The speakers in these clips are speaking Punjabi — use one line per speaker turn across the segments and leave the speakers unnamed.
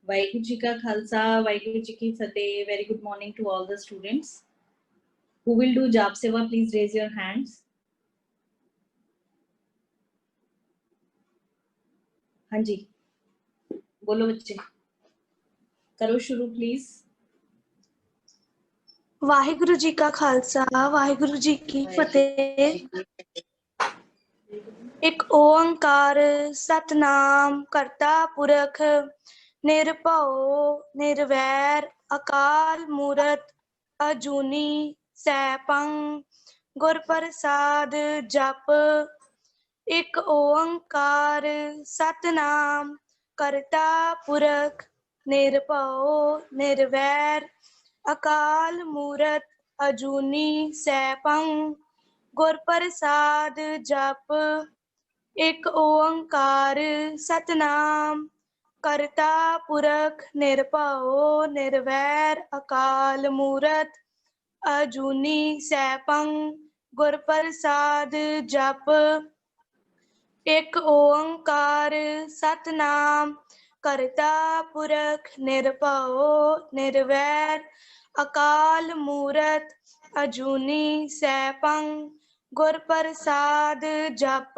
वाहिगुरु जी का खालसा वाहिगुरु जी की फतेह. Very good morning to all the students. Who will do जाप सेवा? Please raise your hands. हाँ जी, बोलो बच्चे, करो शुरू प्लीज.
वाहिगुरु जी का खालसा वाहिगुरु जी की फतेह. एक ओंकार सतनाम करता पुरख निरभਉ निर्वैर अकाल मूरत अजूनी सैभं गुर प्रसाद जप. एक ओंकार सतनाम करता पुरख निरभਉ निर्वैर अकाल मूरत अजूनी सैभं गुर प्रसाद जप. एक ओंकार सतनाम करता पुरख निरभਉ निर्वैर अकाल मूरत अजूनी सैभं गुर प्रसाद जप. एक ओंकार सतनाम करता पुरख निरभਉ निर्वैर अकाल मूरत अजूनी सैभं गुर प्रसाद जप.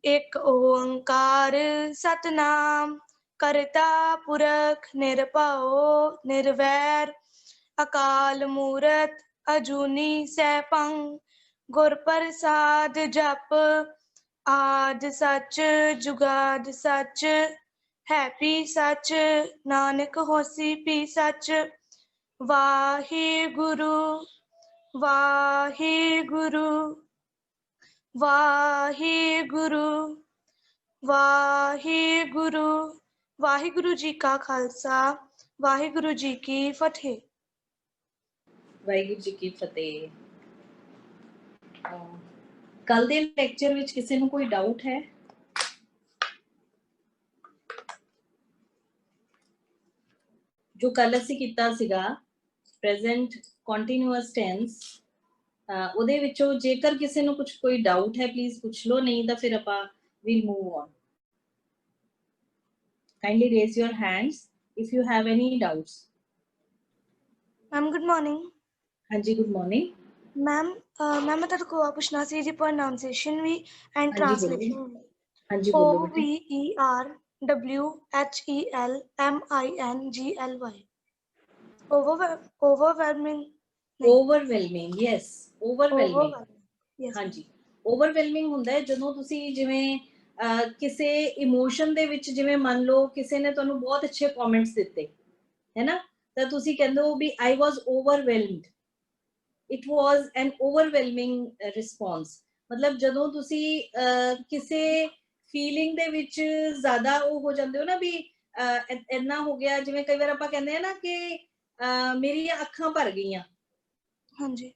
एक ओंकार सतनाम करता पुरख निरभਉ निर्वैर अकाल मूरत अजूनी सैभं गुर प्रसाद जप. आद सच जुगाद सच हैपी सच नानक होसी पी सच. वाहिगुरु वाहिगुरु वाहिगुरु वाहिगुरु. वाहिगुरु जी का खालसा वाहिगुरु जी की फतेह.
ਵਾਹਿਗੁਰੂ ਜੀ ਕੀ ਫਤਿਹ. ਕੱਲ ਦੇ ਲੈਕਚਰ ਵਿੱਚ ਕਿਸੇ ਨੂੰ ਕੋਈ ਡਾਊਟ ਹੈ? ਜੋ ਕੱਲ ਅਸੀਂ ਕੀਤਾ ਸੀਗਾ ਪ੍ਰੈਜ਼ੈਂਟ ਕੰਟੀਨਿਊਅਸ ਟੈਂਸ, ਉਹਦੇ ਵਿੱਚੋਂ ਜੇਕਰ ਕਿਸੇ ਨੂੰ ਕੁਝ ਕੋਈ ਡਾਊਟ ਹੈ ਪਲੀਜ਼ ਪੁੱਛ ਲਓ, ਨਹੀਂ ਤਾਂ ਫਿਰ ਆਪਾਂ we'll move on. Kindly raise your hands if you have any doubts.
Ma'am good morning.
हाँ जी, गुड मॉर्निंग
मैम. मैं ਤੁਹਾਡੇ ਕੋਲ ਪੁੱਛਣਾ ਸੀ ਜੀ ਪ੍ਰੋਨਾਂਸੀਏਸ਼ਨ ਵੀ ਐਂਡ
हाँ जी, बोलो.
ट्रांसलेशन भी.
हाँ जी, बोलो बेटे.
OVERWHELMINGLY. overwhelming.
Overwhelming, yes, overwhelming.
Yes.
हाँ जी, overwhelming ਹੁੰਦਾ ਹੈ ਜਦੋਂ ਤੁਸੀਂ ਜਿਵੇਂ ਕਿਸੇ ਇਮੋਸ਼ਨ ਦੇ ਵਿੱਚ, ਜਿਵੇਂ ਮੰਨ ਲਓ ਕਿਸੇ ਨੇ ਤੁਹਾਨੂੰ ਬਹੁਤ ਅੱਛੇ ਕਮੈਂਟਸ ਦਿੱਤੇ ਹੈ ਨਾ, ਤਾਂ ਤੁਸੀਂ ਕਹਿੰਦੇ ਹੋ ਵੀ I was overwhelmed. It was an overwhelming response. ਮਤਲਬ ਜਦੋਂ ਤੁਸੀਂ ਕਿਸੇ ਫੀਲਿੰਗ ਦੇ ਵਿੱਚ ਜ਼ਿਆਦਾ ਉਹ ਹੋ ਜਾਂਦੇ ਹੋ ਨਾ ਵੀ ਇੰਨਾ ਹੋ ਗਿਆ, ਜਿਵੇਂ ਕਈ ਵਾਰ ਆਪਾਂ ਕਹਿੰਦੇ ਆ ਨਾ ਕਿ ਮੇਰੀਆਂ ਅੱਖਾਂ ਭਰ ਗਈਆਂ.
ਹਾਂਜੀ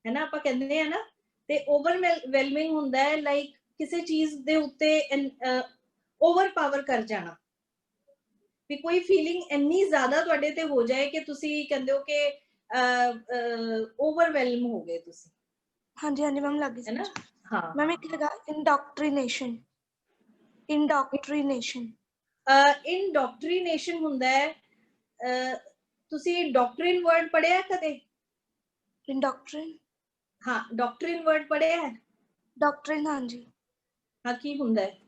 ਹੈ ਨਾ, ਆਪਾਂ ਕਹਿੰਦੇ ਆ ਨਾ, ਤੇ ਓਵਰਵੈਲਮਿੰਗ ਹੁੰਦਾ ਹੈ ਲਾਈਕ ਕਿਸੇ ਚੀਜ਼ ਦੇ ਉੱਤੇ ਓਵਰਪਾਵਰ ਕਰ ਜਾਣਾ, ਵੀ ਕੋਈ ਫੀਲਿੰਗ ਇੰਨੀ ਜ਼ਿਆਦਾ ਤੁਹਾਡੇ ਤੇ ਹੋ ਜਾਏ ਕਿ ਤੁਸੀਂ ਕਹਿੰਦੇ ਹੋ ਕਿ ਓਵਰਵੈਲਮ ਹੋ ਗਏ ਤੁਸੀਂ.
ਹਾਂਜੀ ਹਾਂਜੀ ਮੈਮ ਲੱਗ ਗਈ
ਹੈ ਨਾ. ਹਾਂ
ਮੈਮ ਇੱਕ ਹੈਗਾ ਇੰਡੋਕਟ੍ਰੀਨੇਸ਼ਨ. ਇੰਡੋਕਟ੍ਰੀਨੇਸ਼ਨ
ਇੰਡੋਕਟ੍ਰੀਨੇਸ਼ਨ ਹੁੰਦਾ ਹੈ. ਤੁਸੀਂ ਡਾਕਟਰਿਨ ਵਰਡ ਪੜਿਆ ਕਦੇ?
ਇੰਡੋਕਟ੍ਰਿਨ,
ਹਾਂ, ਡਾਕਟਰਿਨ ਵਰਡ ਪੜਿਆ ਹੈ?
ਡਾਕਟਰਿਨ ਹਾਂਜੀ.
ਹਾਂ, ਕੀ ਹੁੰਦਾ ਹੈ?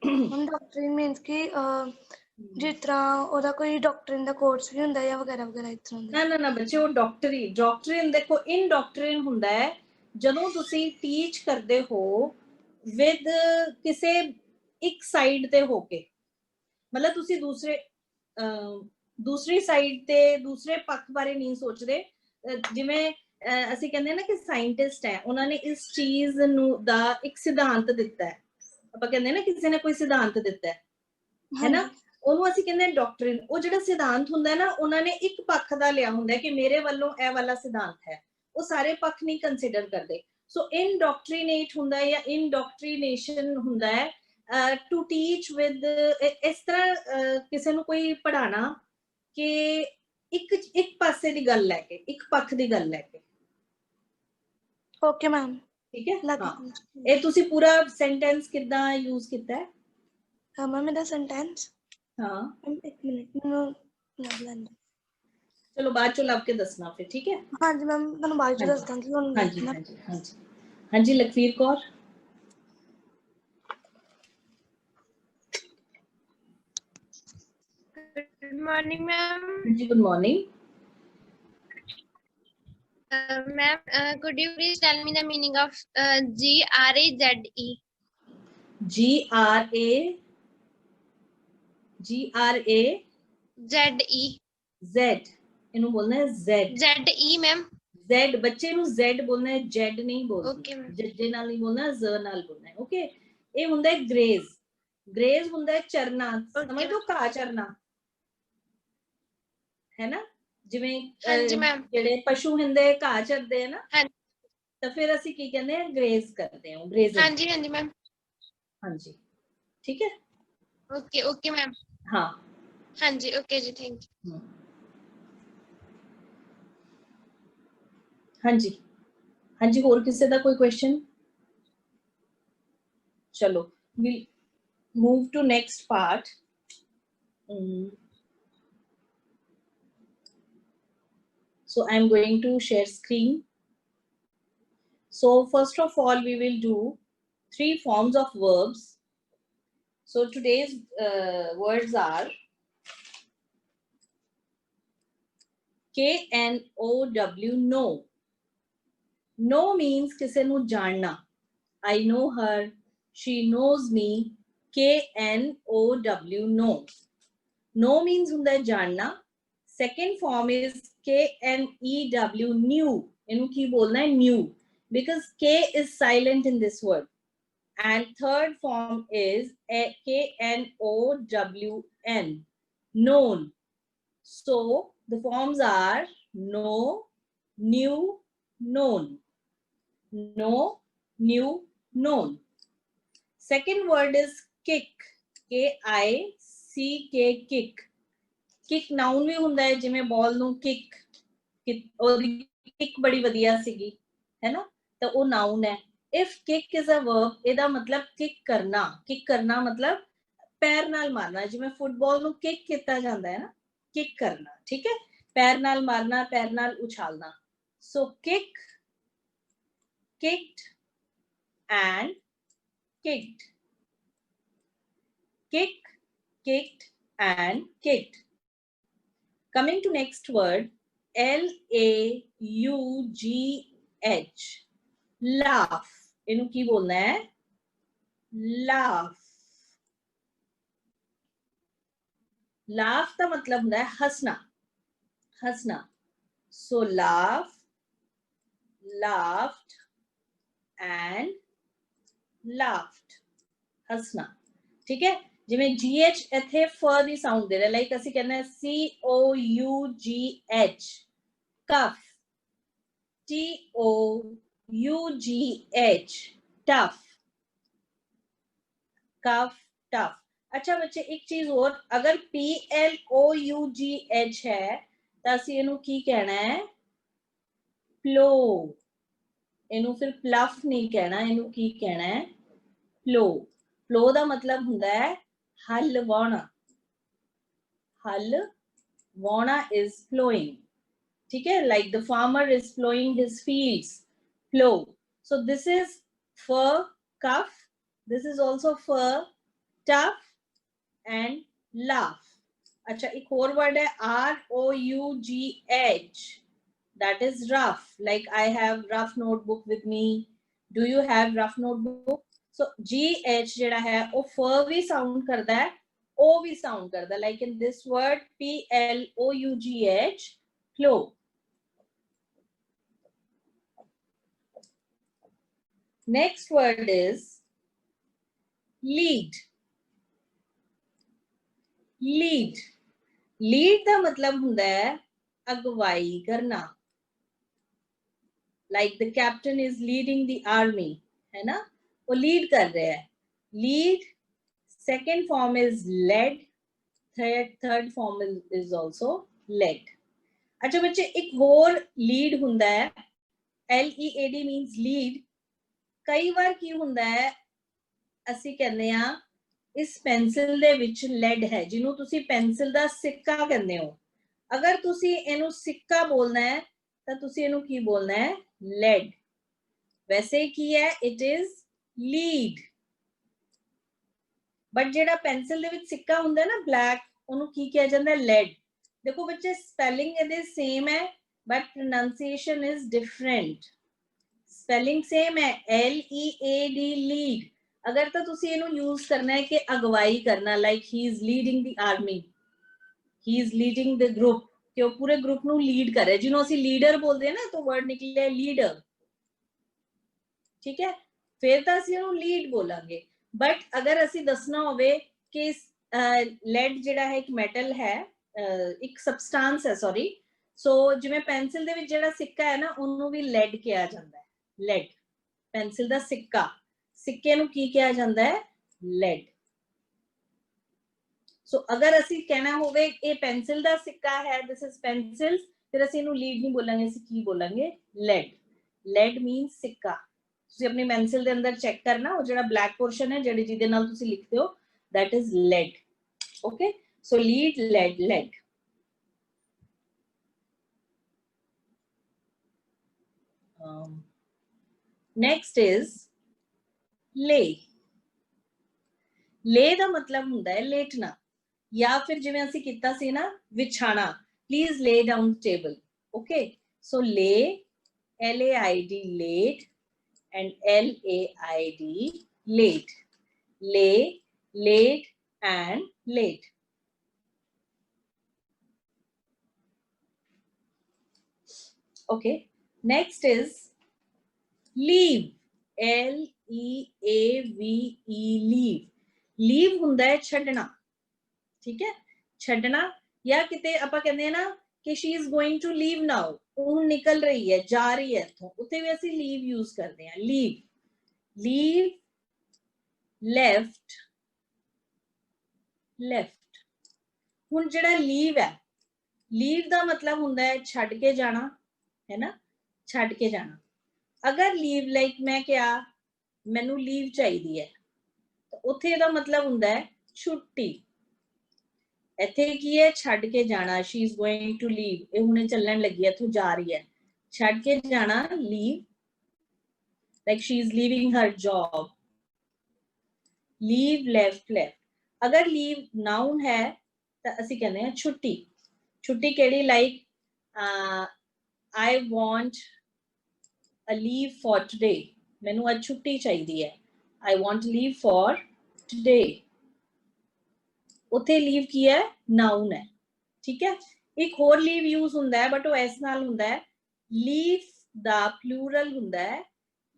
ਹੁਣ ਡਾਕਟਰਿਨ ਮੀਨਸ ਕਿ ਜਿਸ ਤਰ੍ਹਾਂ ਉਹਦਾ ਕੋਈ ਡਾਕਟਰਿਨ ਦਾ ਕੋਰਸ ਵੀ ਹੁੰਦਾ ਜਾਂ ਵਗੈਰਾ ਵਗੈਰਾ ਇਸ ਤਰ੍ਹਾਂ ਦਾ.
ਨਾ ਬੱਚੇ, ਉਹ ਡਾਕਟਰਿਨ ਦੇਖੋ, ਇਨਡਾਕਟਰਿਨ ਹੁੰਦਾ ਹੈ ਜਦੋਂ ਤੁਸੀਂ ਟੀਚ ਕਰਦੇ ਹੋ ਵਿਦ ਕਿਸੇ ਇੱਕ ਸਾਈਡ ਤੇ ਹੋ ਕੇ, ਮਤਲਬ ਤੁਸੀਂ ਦੂਸਰੀ ਸਾਈਡ ਤੇ ਦੂਸਰੇ ਪੱਖ ਬਾਰੇ ਨਹੀਂ ਸੋਚਦੇ. ਜਿਵੇਂ ਅਸੀਂ ਕਹਿੰਦੇ ਨਾ ਕਿ ਸਾਇੰਟਿਸਟ ਹੈ, ਉਹਨਾਂ ਨੇ ਇਸ ਚੀਜ਼ ਨੂੰ ਦਾ ਇੱਕ ਸਿਧਾਂਤ ਦਿੱਤਾ ਹੈ. ਆਪਾਂ ਕਹਿੰਦੇ ਨਾ ਕਿਸੇ ਨੇ ਕੋਈ ਸਿਧਾਂਤ ਦਿੱਤਾ ਹੈ ਨਾ, ਉਹਨੂੰ ਅਸੀਂ ਕਹਿੰਦੇ ਡਾਕਟਰਿਨ. ਉਹ ਜਿਹੜਾ ਸਿਧਾਂਤ ਹੁੰਦਾ ਨਾ, ਉਹਨਾਂ ਨੇ ਇੱਕ ਪੱਖ ਦਾ ਲਿਆ ਹੁੰਦਾ ਕਿ ਮੇਰੇ ਵੱਲੋਂ ਇਹ ਵਾਲਾ ਸਿਧਾਂਤ ਹੈ, ਉਹ ਸਾਰੇ ਪੱਖ ਨਹੀਂ ਕੰਸੀਡਰ ਕਰਦੇ. ਸੋ ਇਨਡੋਕਟ੍ਰੀਨੇਟ ਹੁੰਦਾ ਹੈ ਜਾਂ ਇਨਡੋਕਟ੍ਰੀਨੇਸ਼ਨ ਹੁੰਦਾ ਹੈ ਟੂ ਟੀਚ ਵਿਦ, ਇਸ ਤਰ੍ਹਾਂ ਕਿਸੇ ਨੂੰ ਕੋਈ ਪੜ੍ਹਾਉਣਾ ਕਿ ਇੱਕ ਪਾਸੇ ਦੀ ਗੱਲ ਲੈ ਕੇ, ਇੱਕ ਪੱਖ ਦੀ ਗੱਲ ਲੈ ਕੇ.
ਓਕੇ ਮੈਮ,
ਠੀਕ ਹੈ. ਹਾਂ, ਇਹ ਤੁਸੀਂ ਪੂਰਾ ਸੈਂਟੈਂਸ ਕਿੱਦਾਂ ਯੂਜ਼ ਕੀਤਾ ਹੈ?
ਮੈਮ ਇਹਦਾ ਸੈਂਟੈਂਸ
हाँ
एक मिनट ਮੈਨੂੰ ਲੱਭ ਲੈਣ ਦਿਓ।
चलो बाद चो लभ के दसना फिर, ठीक है।
ਹਾਂਜੀ ਮੈਮ ਤੁਹਾਨੂੰ ਬਾਅਦ ਚ
हाँ
ਦੱਸ
जी
ਦਾਂਗੀ ਹੁਣ
हाँ जी हाँ जी हाँ जी हाँ जी Lakhvir Kaur.
Good morning, ma'am.
हाँ जी good morning.
Ma'am, could you please tell me the meaning of GRAZE?
GRAZE Z इन्हों बोलना है Z
ZE, ma'am.
Z बच्चे नु Z बोलना है, जेड नहीं बोलना।
Okay, ma'am.
जज्जे नाल नहीं बोलना, ज नाल बोलना है। ओके ये हुंदा है ग्रेज। ग्रेज हुंदा है चरना, समझ दो घा चरना है ना, जिवें
हाँ जी मैम।
जेड़े पशु हुंदे घा चरदे है ना,
हाँ
तो फिर ਅਸੀਂ ਕੀ ਕਹਿੰਦੇ हैं ग्रेज करते हैं, ग्रेजिंग।
जी, हाँ जी, मैम।
हाँ जी ठीक है।
Okay, okay, ma'am.
हाँ
हाँ जी, okay जी, thank you.
हाँ जी हाँ जी होर किसी दा कोई क्वेश्चन? चलो we'll move to next part. So I'm going to share screen. So first of all we will do 3 forms of verbs. So today's words are KNOW, know. Know means किसे नु जानना। I know her, she knows me. KNOW, know. Know means ਹੁੰਦਾ है जानना। Second form is KNEW, knew. इन्हों की बोलना है knew, because K is silent in this word. And third form is KNOWN, known. So the forms are know, knew, known. Know, knew, known. Second word is kick, KICK, kick. Kick noun भी ਹੁੰਦਾ है, जिमें बॉल ਨੂੰ kick ਉਹਦੀ kick बड़ी ਵਧੀਆ ਸੀਗੀ है ना, तो वो noun है. If kick is a verb, ਇਹਦਾ मतलब kick करना मतलब पैर नाल मारना, जिमें फुटबॉल ਨੂੰ kick ਕੀਤਾ ਜਾਂਦਾ है ना, kick करना, ठीक है, पैर नाल मारना, पैर नाल उछालना. So kick, kicked and kicked. Kick, kicked and kicked. Coming to next word, LAUGH, laugh. इन्हों की बोलना है laugh. Laugh का मतलब होता है हंसना, हंसना. So laugh, laughed and laughed, हंसना, ठीक है. जिमें GH इथे फ दी साउंड दे रहा है, लाइक ਅਸੀਂ कहना है COUGH, cuff. TOUGH, tough. cuff, tough. अच्छा बच्चे एक चीज और, अगर PLOUGH है तो ਅਸੀਂ ਇਹਨੂੰ ਕੀ कहना है प्लो. ਇਹਨੂੰ फिर प्लफ नहीं कहना, ਇਹਨੂੰ ਕੀ कहना है प्लो. प्लो ਦਾ मतलब ਹੁੰਦਾ है हल वाहना, हल वाहना is plowing, ठीक है, like the farmer is plowing his fields, plow. So this is for cuff, this is also for tough and laugh. अच्छा एक और word है ROUGH, that is rough. Like I have rough notebook with me, do you have rough notebook? So GH जेड़ा है वो फर भी साउंड करता है, O भी साउंड करता है, like in this word PLOUGH, plow. Next word is lead. Lead, lead का मतलब ਹੁੰਦਾ है अगवाई करना, like the captain is leading the army, है ना, वो lead कर रहे हैं. Lead. Second form is led. Third form is also led. अच्छा बच्चे एक और lead ਹੁੰਦਾ है, LEAD means lead. कई बार की ਹੁੰਦਾ है ਅਸੀਂ ਕਹਿੰਦੇ ਆ इस पेंसिल दे विच लेड है, जिन्हों तुसी पेंसिल दा सिक्का कहंदे हो। अगर तुसी इनू सिक्का बोलना है तो तुसी इनू की बोलना है, लेड। वैसे की है, इट इज लीड। बट जेड़ा पेंसिल दे विच सिक्का हुंदा है ना ब्लैक, उन्होंं की कहा जाता है, लेड। देखो बच्चे स्पेलिंग इहदे सेम है but pronunciation is different. Spelling same है, LEAD, लीड। अगर तो तुसी इनू यूज करना है कि अगवाई करना, like he is leading the army, he is leading the group, कि वो पूरे ग्रुप ਨੂੰ लीड कर रहे, जिन्हों ਅਸੀਂ लीडर बोलते हैं ना, तो वर्ड निकले लीडर, ठीक है। फिर तो ਅਸੀਂ ਉਹਨੂੰ लीड बोलांगे। बट अगर ਅਸੀਂ दसना होवे कि लेड ਜਿਹੜਾ है एक मैटल है, एक सबस्टांस है, सॉरी। सो जिवें पेंसिल ਦੇ ਵਿੱਚ ਜਿਹੜਾ ਸਿੱਕਾ है ना, ਉਹਨੂੰ भी लेड ਕਿਹਾ ਜਾਂਦਾ है, लेड। पेंसिल ਦਾ ਸਿੱਕਾ, ਸਿੱਕੇ ਨੂੰ ਕੀ ਕਿਹਾ ਜਾਂਦਾ है, लेड। सो अगर ਅਸੀਂ कहना ਹੋਵੇ ਇਹ पेंसिल ਦਾ ਸਿੱਕਾ है, दिस इज पेंसिल, फिर ਅਸੀਂ ਇਹਨੂੰ लीड नहीं बोलांगे, ਅਸੀਂ ਕੀ बोलांगे, लेड। लेड मीन्स सिक्का। ਤੁਸੀਂ अपनी पेंसिल ਦੇ ਅੰਦਰ चेक करना, ਉਹ ਜਿਹੜਾ ब्लैक पोर्शन है, ਜਿਹੜੇ ਜਿਹਦੇ ਨਾਲ ਤੁਸੀਂ ਲਿਖਦੇ ਹੋ, that is lead। okay, so lead, lead, lead। next is lay। lay ਦਾ ਮਤਲਬ ਹੁੰਦਾ ਹੈ ਲੇਟਣਾ, या फिर जिवें ਅਸੀਂ ਕੀਤਾ ਸੀ ना, ਵਿਛਾਣਾ। Please lay down the table। okay, so lay, LAID, laid, and LAID, laid। lay, laid, and laid। okay, next is leave, LEAVE, leave। leave ਹੁੰਦਾ ਹੈ ਛੱਡਣਾ, ठीक है, छड्डना। या किते आपां कहंदे ना कि she is going to leave now, वो निकल रही है, जा रही है इत्थों, उत्थे भी ਅਸੀਂ लीव यूज करते हैं, लीव, लीव, लेफ्ट, लेफ्ट। हुण जेड़ा लीव है, लीव दा मतलब हुंदा है छड्ड के जाना, है ना, छड्ड के जाना। अगर लीव लाइक मैं क्या, मैनू लीव चाहिदी है, तो उत्थे दा मतलब हुंदा है छुट्टी। ਇੱਥੇ ਕੀ ਹੈ, ਛੱਡ ਕੇ ਜਾਣਾ, she is going to leave, ਇਹ ਹੁਣੇ ਚੱਲਣ ਲੱਗੀ ਹੈ, ਇੱਥੋਂ ਜਾ ਰਹੀ ਹੈ, ਛੱਡ ਕੇ ਜਾਣਾ, leave, like she is leaving her job। leave, left, left। अगर leave noun है ਤਾਂ ਅਸੀਂ ਕਹਿੰਦੇ ਹਾਂ ਛੁੱਟੀ। ਛੁੱਟੀ ਕਿਹੜੀ, like I want a leave for today, ਮੈਨੂੰ ਅੱਜ ਛੁੱਟੀ ਚਾਹੀਦੀ ਹੈ, I want leave for today। ਉੱਥੇ ਲੀਵ ਕੀ ਹੈ, ਨਾउन है, ठीक है। एक होर लीव यूज ਹੁੰਦਾ है बट वो इस नाल ਹੁੰਦਾ है, लीफ ਦਾ प्लूरल ਹੁੰਦਾ है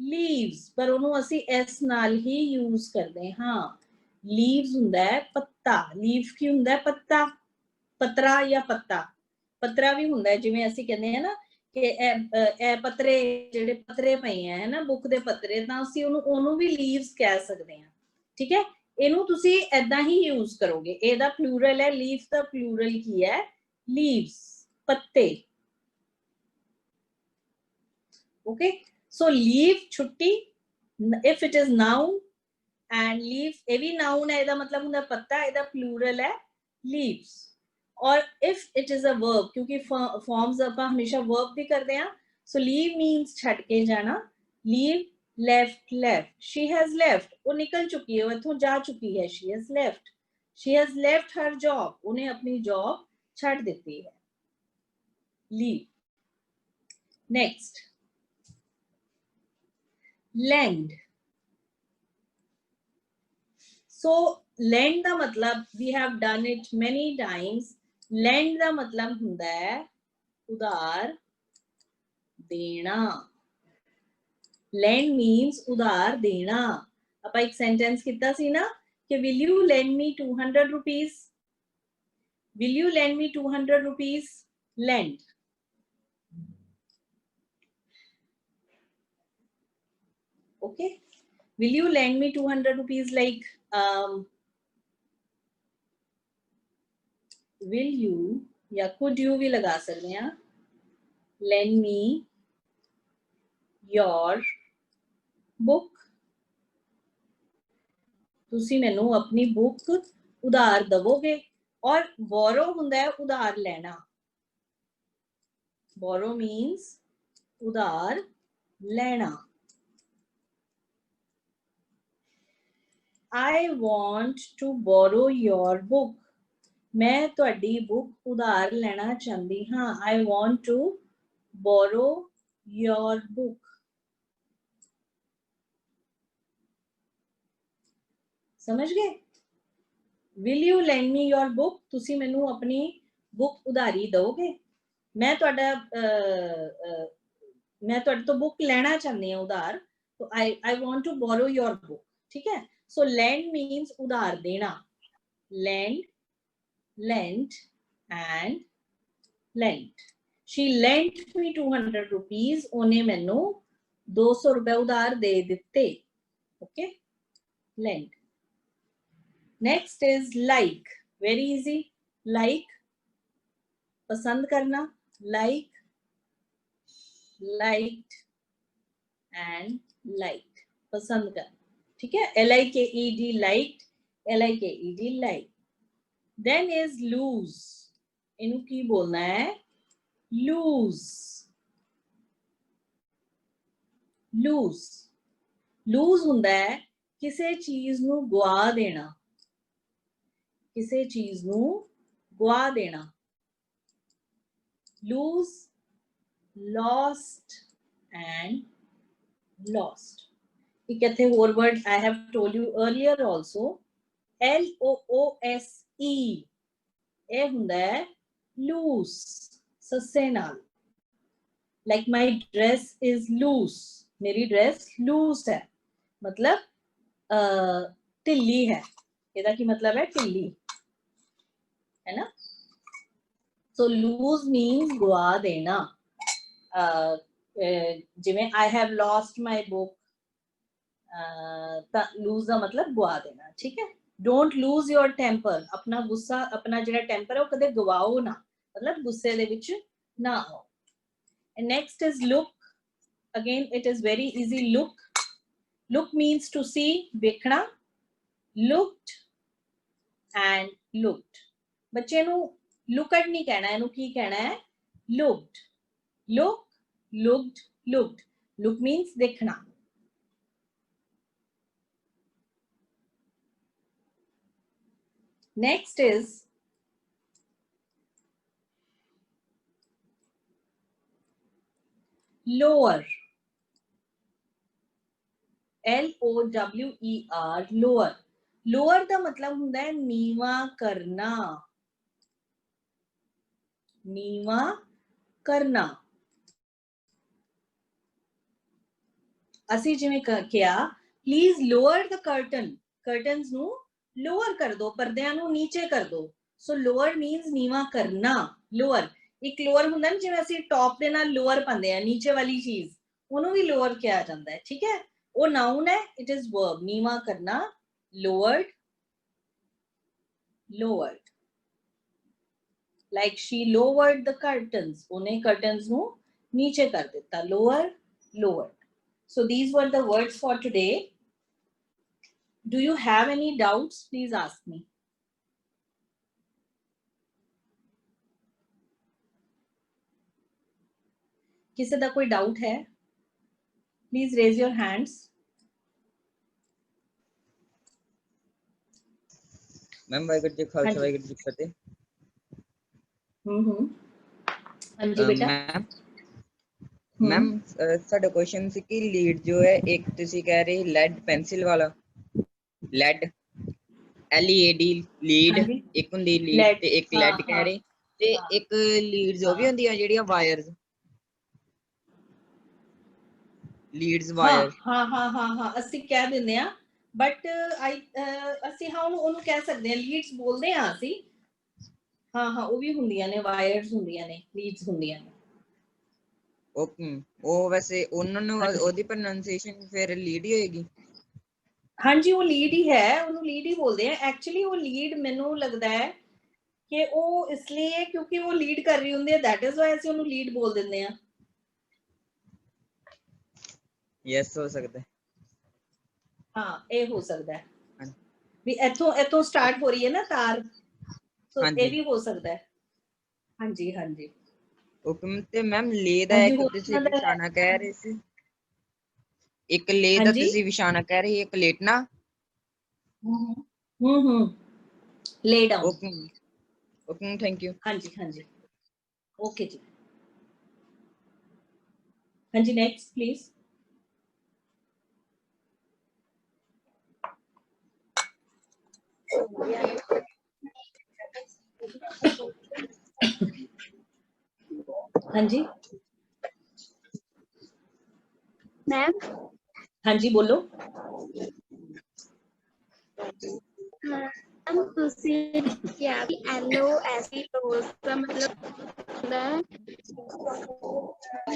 लीव्स, पर ਉਹਨੂੰ ਅਸੀਂ ਇਸ ਨਾਲ ਹੀ यूज ਕਰਦੇ ਹਾਂ। लीव्स ਹੁੰਦਾ है पत्ता, लीफ ਕੀ ਹੁੰਦਾ है, पत्ता, पतरा या पत्ता। पतरा भी ਹੁੰਦਾ है, जिवें ਅਸੀਂ ਕਹਿੰਦੇ ਹਾਂ ना कि ਇਹ ਪੱਤਰੇ, ਜਿਹੜੇ ਪੱਤਰੇ ਪਏ ਆ, ਹੈ ਨਾ, ਬੁੱਕ ਦੇ ਪੱਤਰੇ, ਤਾਂ ਅਸੀਂ ਉਹਨੂੰ ਵੀ ਲੀਵਸ ਕਹਿ ਸਕਦੇ ਹਾਂ, ठीक है। ਇਹਨੂੰ ਤੁਸੀਂ ਐਦਾਂ ਹੀ यूज करोगे। ਇਹਦਾ प्लूरल है, लीफ ਦਾ प्लूरल ਕੀ है, लीव्स, पत्ते। okay, so leave छुट्टी, if it is noun, and leave ਇਹ ਵੀ noun है, ਇਹਦਾ मतलब ਹੁੰਦਾ पत्ता, ਇਹਦਾ प्लूरल है leaves। और if it is a verb, क्योंकि forms ਆਪਾਂ हमेशा verb भी करते हैं, so leave means छੱਡ के जाना, leave, left, left, she has left, वो निकल चुकी है, वो इत्थों जा चुकी है, she has left, she has left her job, उन्हें अपनी job छੱਡ ਦਿੱਤੀ है, leave। next, lend। so lend ਦਾ मतलब we have done it many times। lend ਦਾ मतलब ਹੁੰਦਾ है उधार देना। lend means उधार देना। ਆਪਾਂ एक sentence ਕੀਤਾ ਸੀ ना कि will you lend me 200 rupees, will you lend me 200 rupees, lend। okay, will you lend me 200 rupees, like will you या could you भी लगा सकते हैं, lend me your book, ਤੁਸੀਂ ਮੈਨੂੰ ਆਪਣੀ ਬੁੱਕ ਉਧਾਰ ਦਵੋਗੇ। ਔਰ borrow ਹੁੰਦਾ ਹੈ ਉਧਾਰ ਲੈਣਾ। borrow means ਉਧਾਰ ਲੈਣਾ। I want to borrow your book. ਮੈਂ ਤੁਹਾਡੀ ਬੁੱਕ ਉਧਾਰ ਲੈਣਾ ਚਾਹੁੰਦੀ ਹਾਂ। I want to borrow your book. ਸਮਝ ਗਏ? Will you lend me your book? ਤੁਸੀਂ ਮੈਨੂੰ ਆਪਣੀ ਬੁੱਕ ਉਧਾਰੀ ਦਿਓਗੇ। ਮੈਂ ਤੁਹਾਡੇ ਤੋਂ ਬੁੱਕ ਲੈਣਾ ਚਾਹੁੰਦੀ ਹਾਂ ਉਧਾਰ। तो I want to borrow your book. ठीक है? So lend means उधार देना। lend and lent. She lent me 200 rupees. ਉਹਨੇ ਮੈਨੂੰ 200 रुपए उधार दे ਦਿੱਤੇ। Okay? Lend. Next is like. Very easy. Like पसंद करना। Like, liked and liked पसंद करना। ठीक है? L-I-K-E-D liked, L-I-K-E-D liked. Then is lose. इन्हों की बोलना है lose. lose lose ਹੁੰਦਾ है किसी चीज नू गवा देना। किसी चीज नू गवा देना। lose, lost and lost. एक इत्थे होर word I have told you earlier also, L-O-O-S-E. ਇਹ ਹੁੰਦਾ ਹੈ loose ਸੱਸੇ ਨਾਲ। Like my dress is loose. मेरी dress loose है, मतलब ढिल्ली है। ਇਹਦਾ ਕੀ मतलब है? ढिल्ली है ना। So lose means गवा देना। जिवें I have lost my book, lose का मतलब गवा देना। ठीक है? Don't lose your temper. अपना गुस्सा, अपना जिहड़ा टेंपर है वो कदे गवाओ ना, मतलब गुस्से दे विच ना आओ। And next is look. Again it is very easy. Look means to see, देखना। looked and looked. बच्चे नू look at नहीं कहना, इनू की कहना है looked. looked, look means देखना। Next is lower. L-O-W-E-R, lower. lower ਦਾ मतलब ਹੁੰਦਾ है नीवा करना। नीवा करना। ਅਸੀਂ ਜਿਵੇਂ ਕਿਹਾ please lower the curtain. curtains ਨੂੰ lower कर दो, पर्दियां ਨੂੰ नीचे कर दो। so lower means नीवा करना। lower एक lower ਹੁੰਦਾ ਨਾ, ਜਿਵੇਂ ਅਸੀਂ top ਦੇ ਨਾਲ lower ਪਾਉਂਦੇ ਆ, नीचे वाली चीज, ਉਹਨੂੰ ਵੀ lower ਕਿਹਾ ਜਾਂਦਾ ਹੈ। ठीक है? वो noun है, it is verb. नीवा करना, lowered, lowered. Like she lowered the curtains. उन्हें curtains ਨੂੰ नीचे कर दिता। lower, lowered. So these were the words for today. Do you have any doubts? Please ask me. किसी का कोई डाउट है? Please raise your hands.
Ma'am Waheguru ji Khalsa Waheguru ji फतेह।
हाँ जी बेटा।
मैम साडा क्वेश्चन ਸੀ ਕਿ ਲੀਡ ਜੋ ਹੈ ਇੱਕ ਤੁਸੀਂ ਕਹਿ ਰਹੇ ਲੈਡ ਪੈਨਸਿਲ ਵਾਲਾ, ਲੈਡ LED ਲੀਡ, ਇੱਕ ਹੁੰਦੀ ਲੀਡ ਤੇ ਇੱਕ ਲੈਡ ਕਹਿ ਰਹੇ, ਤੇ ਇੱਕ ਲੀਡਸ ਉਹ ਵੀ ਹੁੰਦੀਆਂ ਜਿਹੜੀਆਂ ਵਾਇਰਸ, ਲੀਡਸ ਵਾਇਰ।
ਹਾਂ ਅਸੀਂ ਕਹਿ ਦਿੰਦੇ ਆ, ਬਟ ਅਸੀਂ ਹਾਂ ਉਹਨੂੰ ਕਹਿ ਸਕਦੇ ਆ, ਲੀਡਸ ਬੋਲਦੇ ਆ ਅਸੀਂ। ਹਾਂ ਉਹ ਵੀ ਹੁੰਦੀਆਂ ਨੇ, ਵਾਇਰਸ ਹੁੰਦੀਆਂ ਨੇ, ਲੀਡਸ ਹੁੰਦੀਆਂ ਨੇ।
ਉਹ ਵੈਸੇ ਉਹਨਾਂ ਨੂੰ ਉਹਦੀ ਪ੍ਰੋਨਾਂਸੀਏਸ਼ਨ ਫਿਰ ਲੀਡ ਹੀ ਹੋਏਗੀ।
ਹਾਂਜੀ ਉਹ ਲੀਡ ਹੀ ਹੈ, ਉਹਨੂੰ ਲੀਡ ਹੀ ਬੋਲਦੇ ਆ। ਐਕਚੁਅਲੀ ਉਹ ਲੀਡ ਮੈਨੂੰ ਲੱਗਦਾ ਹੈ ਕਿ ਉਹ ਇਸ ਲਈ ਕਿਉਂਕਿ ਉਹ ਲੀਡ ਕਰ ਰਹੀ ਹੁੰਦੀ ਹੈ, ਦੈਟ ਇਜ਼ ਵਾਈ ਅਸੀਂ ਉਹਨੂੰ ਲੀਡ ਬੋਲ ਦਿੰਦੇ ਆ।
ਯੈਸ ਹੋ ਸਕਦਾ ਹੈ।
हाँ ये हो सकता है। ਵੀ ਇੱਥੋਂ ਸਟਾਰਟ ਹੋ ਰਹੀ ਹੈ ਨਾ ਤਾਰ, ਸੋ
ਹਾਂਜੀ।
ਇਹ ਵੀ ਹੋ ਸਕਦਾ ਹੈ। ਹਾਂਜੀ ਹਾਂਜੀ
ਓਕੇ ਤੇ ਮੈਮ ਲੇ ਦਾ
ਹਾਂਜੀ,
ਇੱਕ
ਹੋਰ
ਤੁਸੀਂ
ਕਿਹਨਾਂ ਦਾ ਹੈ?
ਵਿਛਾਣਾ ਕਹਿ ਰਹੇ ਸੀ, ਇੱਕ ਲੇ ਦਾ
ਹਾਂਜੀ।
ਤੁਸੀਂ ਵਿਛਾਣਾ ਕਹਿ ਰਹੇ ਸੀ, ਇੱਕ ਲੇਟਣਾ।
ਲੇ down.
Okay okay thank you.
ਹਾਂਜੀ ਹਾਂਜੀ ਓਕੇ ਜੀ। ਹਾਂਜੀ ਨੈਕਸਟ ਪਲੀਜ਼। ਹਾਂਜੀ
मैम
ਹਾਂਜੀ ਬੋਲੋ।
हम ਤੁਸੀਂ ਕਿਹਾ ਕਿ LOS ਲੋਸ ਦਾ ਮਤਲਬ ਹੁੰਦਾ ਹੈ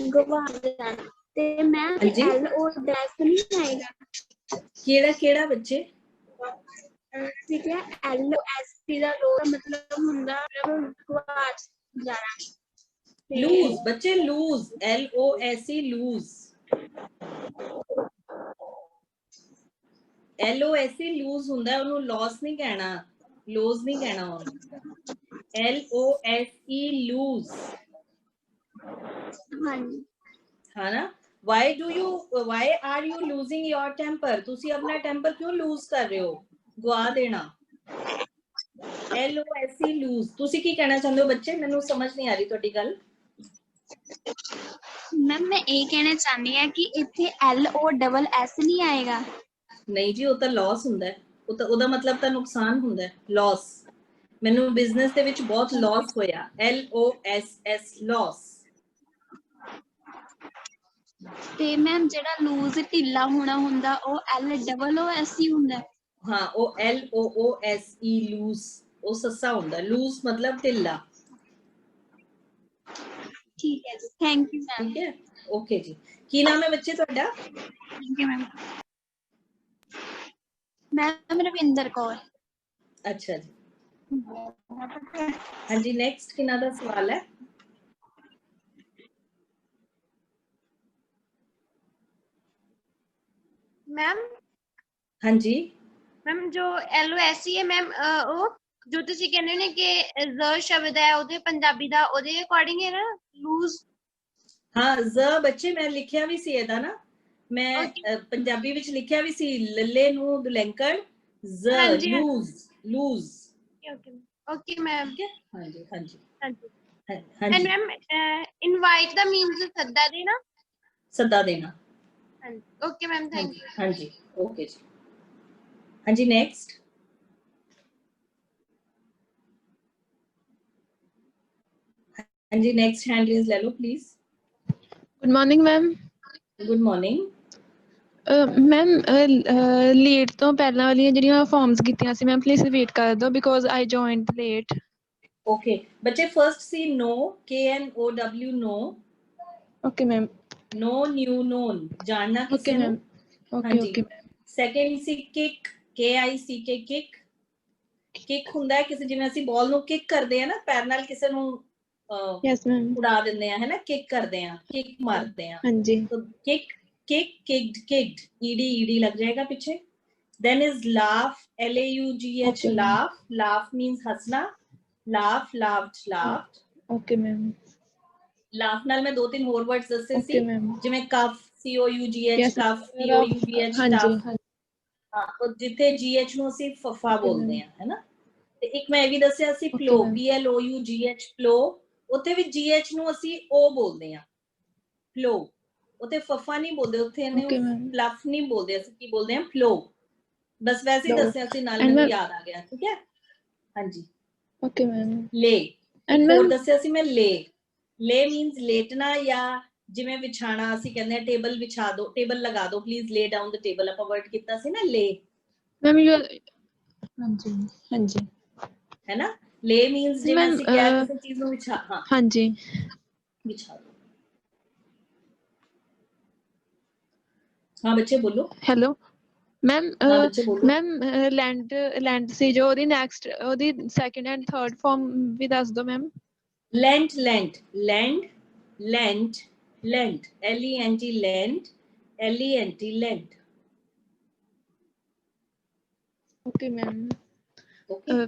ਗਵਾ ਜਾਣਾ, ਤੇ ਮੈਂ
ਹਾਂਜੀ
LOS ਨਹੀਂ ਆਏਗਾ।
ਕਿਹੜਾ ਬੱਚੇ?
ਠੀਕ ਹੈ, LOS ਦਾ ਲੋ ਦਾ ਮਤਲਬ ਹੁੰਦਾ ਗਵਾ ਜਾਣਾ।
ਲੂਜ਼ ਬੱਚੇ, lose, LOSE lose. LOSE lose ਹੁੰਦਾ, ਉਹਨੂੰ ਲੌਸ ਨਹੀਂ ਕਹਿਣਾ, ਲੋਜ਼ ਨਹੀਂ ਕਹਿਣਾ ਉਹਨੂੰ। LOSE lose.
ਹਾਂਜੀ
है ना? why are you losing your temper? ਤੁਸੀਂ ਆਪਣਾ ਟੈਂਪਰ ਕਿਉਂ ਲੂਜ਼ ਕਰ ਰਹੇ ਹੋ? ਗਵਾ ਦੇਣਾ। LOSE lose. ਤੁਸੀਂ ਕੀ ਕਹਿਣਾ ਚਾਹੁੰਦੇ ਹੋ ਬੱਚੇ? ਮੈਨੂੰ ਸਮਝ ਨਹੀਂ ਆ ਰਹੀ ਤੁਹਾਡੀ ਗੱਲ।
मैम मैं ये कहना चाहनी है कि इत्थे LOSS नहीं आएगा।
ਨਹੀਂ ਜੀ, ਉਹ ਤਾਂ ਲਾਸ ਹੁੰਦਾ ਹੈ, ਉਹ ਤਾਂ ਉਹਦਾ ਮਤਲਬ ਤਾਂ ਨੁਕਸਾਨ ਹੁੰਦਾ ਹੈ, ਲਾਸ। ਮੈਨੂੰ ਬਿਜ਼ਨਸ ਦੇ ਵਿੱਚ ਬਹੁਤ ਲਾਸ ਹੋਇਆ, LOSS ਲਾਸ।
ਤੇ ਮੈਮ ਜਿਹੜਾ ਲੂਜ਼ ਢਿੱਲਾ ਹੋਣਾ ਹੁੰਦਾ ਉਹ LOOS ਹੀ ਹੁੰਦਾ।
ਹਾਂ, ਉਹ LOOSE ਲੂਜ਼, ਉਹ ਸੱਸਾ ਹੁੰਦਾ। ਲੂਜ਼ ਮਤਲਬ ਢਿੱਲਾ।
ਠੀਕ ਹੈ ਜੀ, ਥੈਂਕ ਯੂ ਮੈਮ।
ਠੀਕ ਹੈ, ਓਕੇ ਜੀ। ਕੀ ਨਾਮ ਹੈ ਬੱਚੇ ਤੁਹਾਡਾ?
Thank you ma'am. Ma'am Ravinder Kaur.
ਅੱਛਾ ਜੀ। ਹਾਂਜੀ ਨੈਕਸਟ ਕਿਹਨਾਂ ਦਾ ਸਵਾਲ ਹੈ?
मैम
ਹਾਂਜੀ
मैम जो LOSE है मैम ਉਹ ਜੋ ਤੁਸੀਂ ਕਹਿੰਦੇ ਨੇ ਕਿ ਜ਼ ਸ਼ਬਦ ਹੈ ਉਹਦੇ ਪੰਜਾਬੀ ਦਾ ਉਹਦੇ ਅਕੋਰਡਿੰਗ ਹੈ ਨਾ ਲੂਜ਼।
ਹਾਂ, ਜ਼ ਬੱਚੇ ਮੈਂ ਲਿਖਿਆ ਵੀ ਸੀ ਇਹਦਾ ਨਾ, ਮੈਂ ਪੰਜਾਬੀ ਵਿੱਚ ਲਿਖਿਆ ਵੀ ਸੀ, ਲੱਲੇ ਨੂੰ ਦੁਲੈਂਕੜ, ਜ਼
ਹਾਂਜੀ
lose, lose.
Okay okay ma'am.
ਠੀਕ ਹੈ, ਹਾਂਜੀ ਹਾਂਜੀ
ਹਾਂਜੀ ਐਂਡ
ਹਾਂਜੀ।
ਮੈਮ ਇਨਵਾਈਟ ਦਾ ਮੀਨਸ ਸੱਦਾ ਦੇਣਾ।
ਸੱਦਾ ਦੇਣਾ।
ਹਾਂਜੀ ਓਕੇ ਮੈਮ, ਥੈਂਕ ਯੂ।
ਹਾਂਜੀ ਓਕੇ ਜੀ। ਹਾਂਜੀ ਨੈਕਸਟ। ਹਾਂਜੀ ਨੈਕਸਟ ਹੈਂਡ ਰੇਜ਼ ਲੈ ਲਓ please.
Good morning ma'am.
Good morning.
Ma'am late ਤੋਂ ਪਹਿਲਾਂ ਵਾਲੀਆਂ ਜਿਹੜੀਆਂ ਫਾਰਮਸ ਕੀਤੀਆਂ ਸੀ ਮੈਮ ਪਲੀਜ਼ ਰਿਪੀਟ ਕਰ ਦਿਓ because I joined late.
Okay ਬੱਚੇ, ਫਰਸਟ ਸੀ know, KNOW know.
Okay ma'am.
Know knew known, ਜਾਣਨਾ
ਓਕੇ
ਕਿਸੇ ਨੂੰ।
ਮੈਮ। ਓਕੇ
ਹਾਂਜੀ।
Okay ma'am.
ਸੈਕਿੰਡ ਸੀ ਕਿਕ, KICK ਕਿਕ। ਕਿਕ ਹੁੰਦਾ ਹੈ ਕਿਸੇ, ਜਿਵੇਂ ਅਸੀਂ ਬਾਲ ਨੂੰ ਕਿਕ ਕਰਦੇ ਆ ਨਾ ਪੈਰ ਨਾਲ, ਕਿਸੇ ਨੂੰ
ਯੈਸ ਮੈਮ।
ਉਡਾ ਦਿੰਦੇ ਆ, ਹੈ ਨਾ, ਕਿਕ ਕਰਦੇ ਆ, ਕਿਕ ਮਾਰਦੇ ਆ।
ਹਾਂਜੀ।
तो kick, kick, kicked, kicked, ed लग जाएगा पीछे। Then is laugh, LAUGH,
Okay, ma'am.
laugh, laugh means हंसना, laugh, laughed, laughed।
Okay ma'am.
laugh ਨਾਲ ਮੈਂ ਦੋ ਤਿੰਨ ਹੋਰ words ਦੱਸੇ ਸੀ,
ਓਕੇ ਮੈਮ।
ਜਿਵੇਂ cuff, COUGH,
yes
cuff,
rough.
TOUGH,
ਹਾਂਜੀ
tough। ਹਾਂ, ਉਹ ਜਿੱਥੇ GH ਨੂੰ ਅਸੀਂ ਫੱਫਾ
ਓਕੇ
ਬੋਲਦੇ
ਮੈਮ।
ਆ, ਹੈ ਨਾ। ਤੇ ਇੱਕ ਮੈਂ ਇਹ ਵੀ ਦੱਸਿਆ ਸੀ
okay
flow,
ma'am.
PLOUGH, flow, ਉੱਥੇ ਵੀ GH ਨੂੰ ਅਸੀਂ O ਬੋਲਦੇ ਆ, flow। ਉੱਥੇ ਫੱਫਾ ਨਹੀਂ ਬੋਲਦੇ, ਉੱਥੇ ਇਹਨੂੰ
ਓਕੇ ਮੈਮ।
ਫਲਫ ਨਹੀਂ ਬੋਲਦੇ, ਅਸੀਂ ਕੀ ਬੋਲਦੇ ਆ, ਫਲੋ। ਬਸ ਵੈਸੇ ਹੀ
ਲੋ
ਦੱਸਿਆ ਸੀ, ਨਾਲ
ਐਂਡ
ਮੈਨੂੰ
ਮੈਮ।
ਯਾਦ ਆ ਗਿਆ। ਠੀਕ ਹੈ, ਹਾਂਜੀ।
Okay ma'am.
ਲੇ,
ਐਂਡ
ਇੱਕ ਹੋਰ
ਮੈਮ।
ਦੱਸਿਆ ਸੀ ਮੈਂ, ਲੇ। ਲੇ ਮੀਨਸ ਲੇਟਣਾ, ਜਾਂ ਜਿਵੇਂ ਵਿਛਾਣਾ, ਅਸੀਂ ਕਹਿੰਦੇ ਆ ਟੇਬਲ ਵਿਛਾ ਦਿਓ, ਟੇਬਲ ਲਗਾ ਦਿਓ, ਪਲੀਜ਼ ਲੇ ਡਾਊਨ ਦ ਟੇਬਲ, ਆਪਾਂ ਵਰਡ ਕੀਤਾ ਸੀ ਨਾ ਲੇ,
ਮੈਮ ਹਾਂਜੀ ਹਾਂਜੀ।
ਹੈ ਨਾ। ਲੇ ਮੀਨਸ ਜਿਵੇਂ
ਮੈਮ
ਅਸੀਂ ਕਿਹਾ ਕਿਸੇ ਚੀਜ਼ ਨੂੰ ਵਿਛਾ, ਹਾਂ
ਹਾਂਜੀ।
ਵਿਛਾ ਦਿਓ। ਹਾਂ ਬੱਚੇ ਬੋਲੋ।
Hello ma'am.
ਹਾਂ ਬੱਚੇ ਬੋਲੋ।
ਮੈਮ ਲੈਂਡ ਸੀ ਜੋ ਉਹਦੀ ਨੈਕਸਟ, ਉਹਦੀ ਸੈਕਿੰਡ ਐਂਡ ਥਰਡ ਫਾਰਮ ਵੀ ਦੱਸ ਦਿਓ ma'am.
Lent, lent, lend, lent, lent, LENT, lent, LENT, lent.
Okay ma'am
okay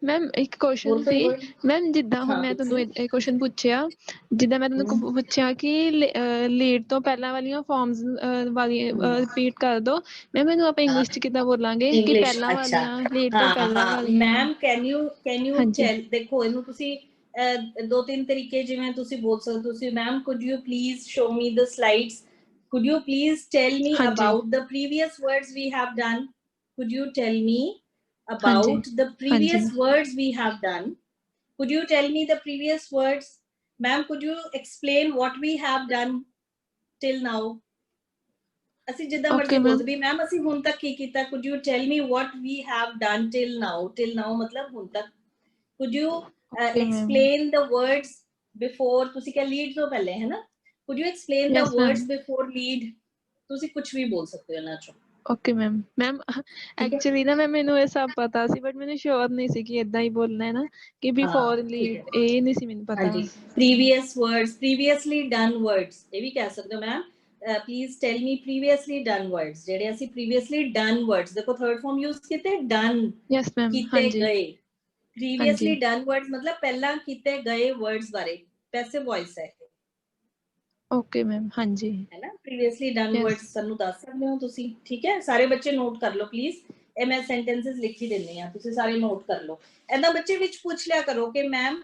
ma'am ਇੱਕ ਕੁਐਸਚਨ
ਹੋਰ ਕੋਈ
ਸੀ
word?
ਮੈਮ ਜਿੱਦਾਂ ਹੁਣ
ਹਾਂ
ਮੈਂ ਤੁਹਾਨੂੰ
ਪੁੱਛੋ।
ਇਹ ਕੁਐਸਚਨ ਪੁੱਛਿਆ ਜਿੱਦਾਂ ਮੈਂ ਤੁਹਾਨੂੰ ਪੁੱਛਿਆ ਕਿ ਲੀਡ ਤੋਂ ਪਹਿਲਾਂ ਵਾਲੀਆਂ ਫਾਰਮਸ ਵਾਲੀਆਂ ਰਿਪੀਟ ਕਰ ਦਿਓ ਮੈਮ ਮੈਨੂੰ ਆਪਾਂ ਇੰਗਲਿਸ਼ 'ਚ ਕਿੱਦਾਂ ਬੋਲਾਂਗੇ ਕਿ
ਇੰਗਲਿਸ਼
ਪਹਿਲਾਂ
ਅੱਛਾ
ਵਾਲੀਆਂ ਲੀਡ ਤੋਂ
ਹਾਂ
ਪਹਿਲਾਂ
ਹਾਂ
ਵਾਲੀਆਂ
ਮੈਮ ਕੈਨ ਯੂ
ਹਾਂਜੀ
ਦੇਖੋ ਇਹਨੂੰ ਤੁਸੀਂ ਦੋ ਤਿੰਨ ਤਰੀਕੇ ਜਿਵੇਂ ਤੁਸੀਂ ਬੋਲ ਸਕਦੇ ਹੋ ਤੁਸੀਂ ma'am could you please show me the slides could you please tell me
ਹਾਂਜੀ
about the previous words we have done could you tell me
ਹਾਂਜੀ
about the
ਹਾਂਜੀ
previous words we have done could you tell me the previous words ma'am could you explain what we have done till now ਅਸੀਂ ਜਿੱਦਾਂ
ਓਕੇ
ਮਰਜ਼ੀ ਬੋਲ
ਮੈਮ
ਸਕਦੇ ਮੈਮ ਅਸੀਂ ਹੁਣ ਤੱਕ ਕੀ ਕੀਤਾ could you tell me what we have done till now ਮਤਲਬ ਹੁਣ ਤੱਕ could you
okay ma'am
explain the words before ਤੁਸੀਂ ਕਿਹਾ lead ਤੋਂ ਪਹਿਲੇ ਹੈ ਨਾ could you explain the
yes ma'am
words before lead ਤੁਸੀਂ ਕੁਝ ਵੀ ਬੋਲ ਸਕਦੇ ਹੋ ਇਹਨਾਂ ਚੋਂ
ਓਕੇ ਮੈਮ ਮੈਮ
ਠੀਕ ਹੈ
ਐਕਚੁਅਲੀ ਨਾ ਮੈਮ ਮੈਨੂੰ ਇਹ ਸਭ ਪਤਾ ਸੀ ਬਟ ਮੈਨੂੰ ਸ਼ੋਰ ਨਹੀਂ ਸੀ ਕਿ ਇਦਾਂ ਹੀ ਬੋਲਣਾ ਹੈ ਨਾ ਕਿ
ਹਾਂ
ਬਿਫੋਰ
ਠੀਕ
ਲੀਡ
ਹੈ
ਇਹ ਨਹੀਂ ਸੀ ਮੈਨੂੰ ਪਤਾ
ਹਾਂਜੀ previous words previously done words ਇਹ ਵੀ ਕਹਿ ਸਕਦੇ ਹੋ ma'am please tell me previously done words ਜਿਹੜੇ ਅਸੀਂ previously done words ਦੇਖੋ ਥਰਡ ਫਾਰਮ ਯੂਜ਼ ਕੀਤੇ done
ਯੈਸ ਮੈਮ
ਕੀਤੇ
ਹਾਂਜੀ
ਗਏ
ਹਾਂਜੀ
previously done words ਮਤਲਬ ਪਹਿਲਾਂ ਕੀਤੇ ਗਏ words ਬਾਰੇ ਪੈਸਿਵ ਵੌਇਸ ਹੈ
ਓਕੇ ਮੈਮ ਹਾਂਜੀ
ਹੈ ਨਾ previously done
ਯੈਸ
words ਸਾਨੂੰ ਦੱਸ ਸਕਦੇ ਹੋ ਤੁਸੀਂ ਠੀਕ ਹੈ ਸਾਰੇ ਬੱਚੇ ਨੋਟ ਕਰ ਲਓ ਪਲੀਜ਼ ਇਹ ਮੈਂ ਸੈਂਟੈਂਸਸ ਲਿਖ ਹੀ ਦਿੰਦੀ ਆ ਤੁਸੀਂ ਸਾਰੇ ਨੋਟ ਕਰ ਲਓ ਐਦਾਂ ਬੱਚੇ ਵਿੱਚ ਪੁੱਛ ਲਿਆ ਕਰੋ ਕਿ ਮੈਮ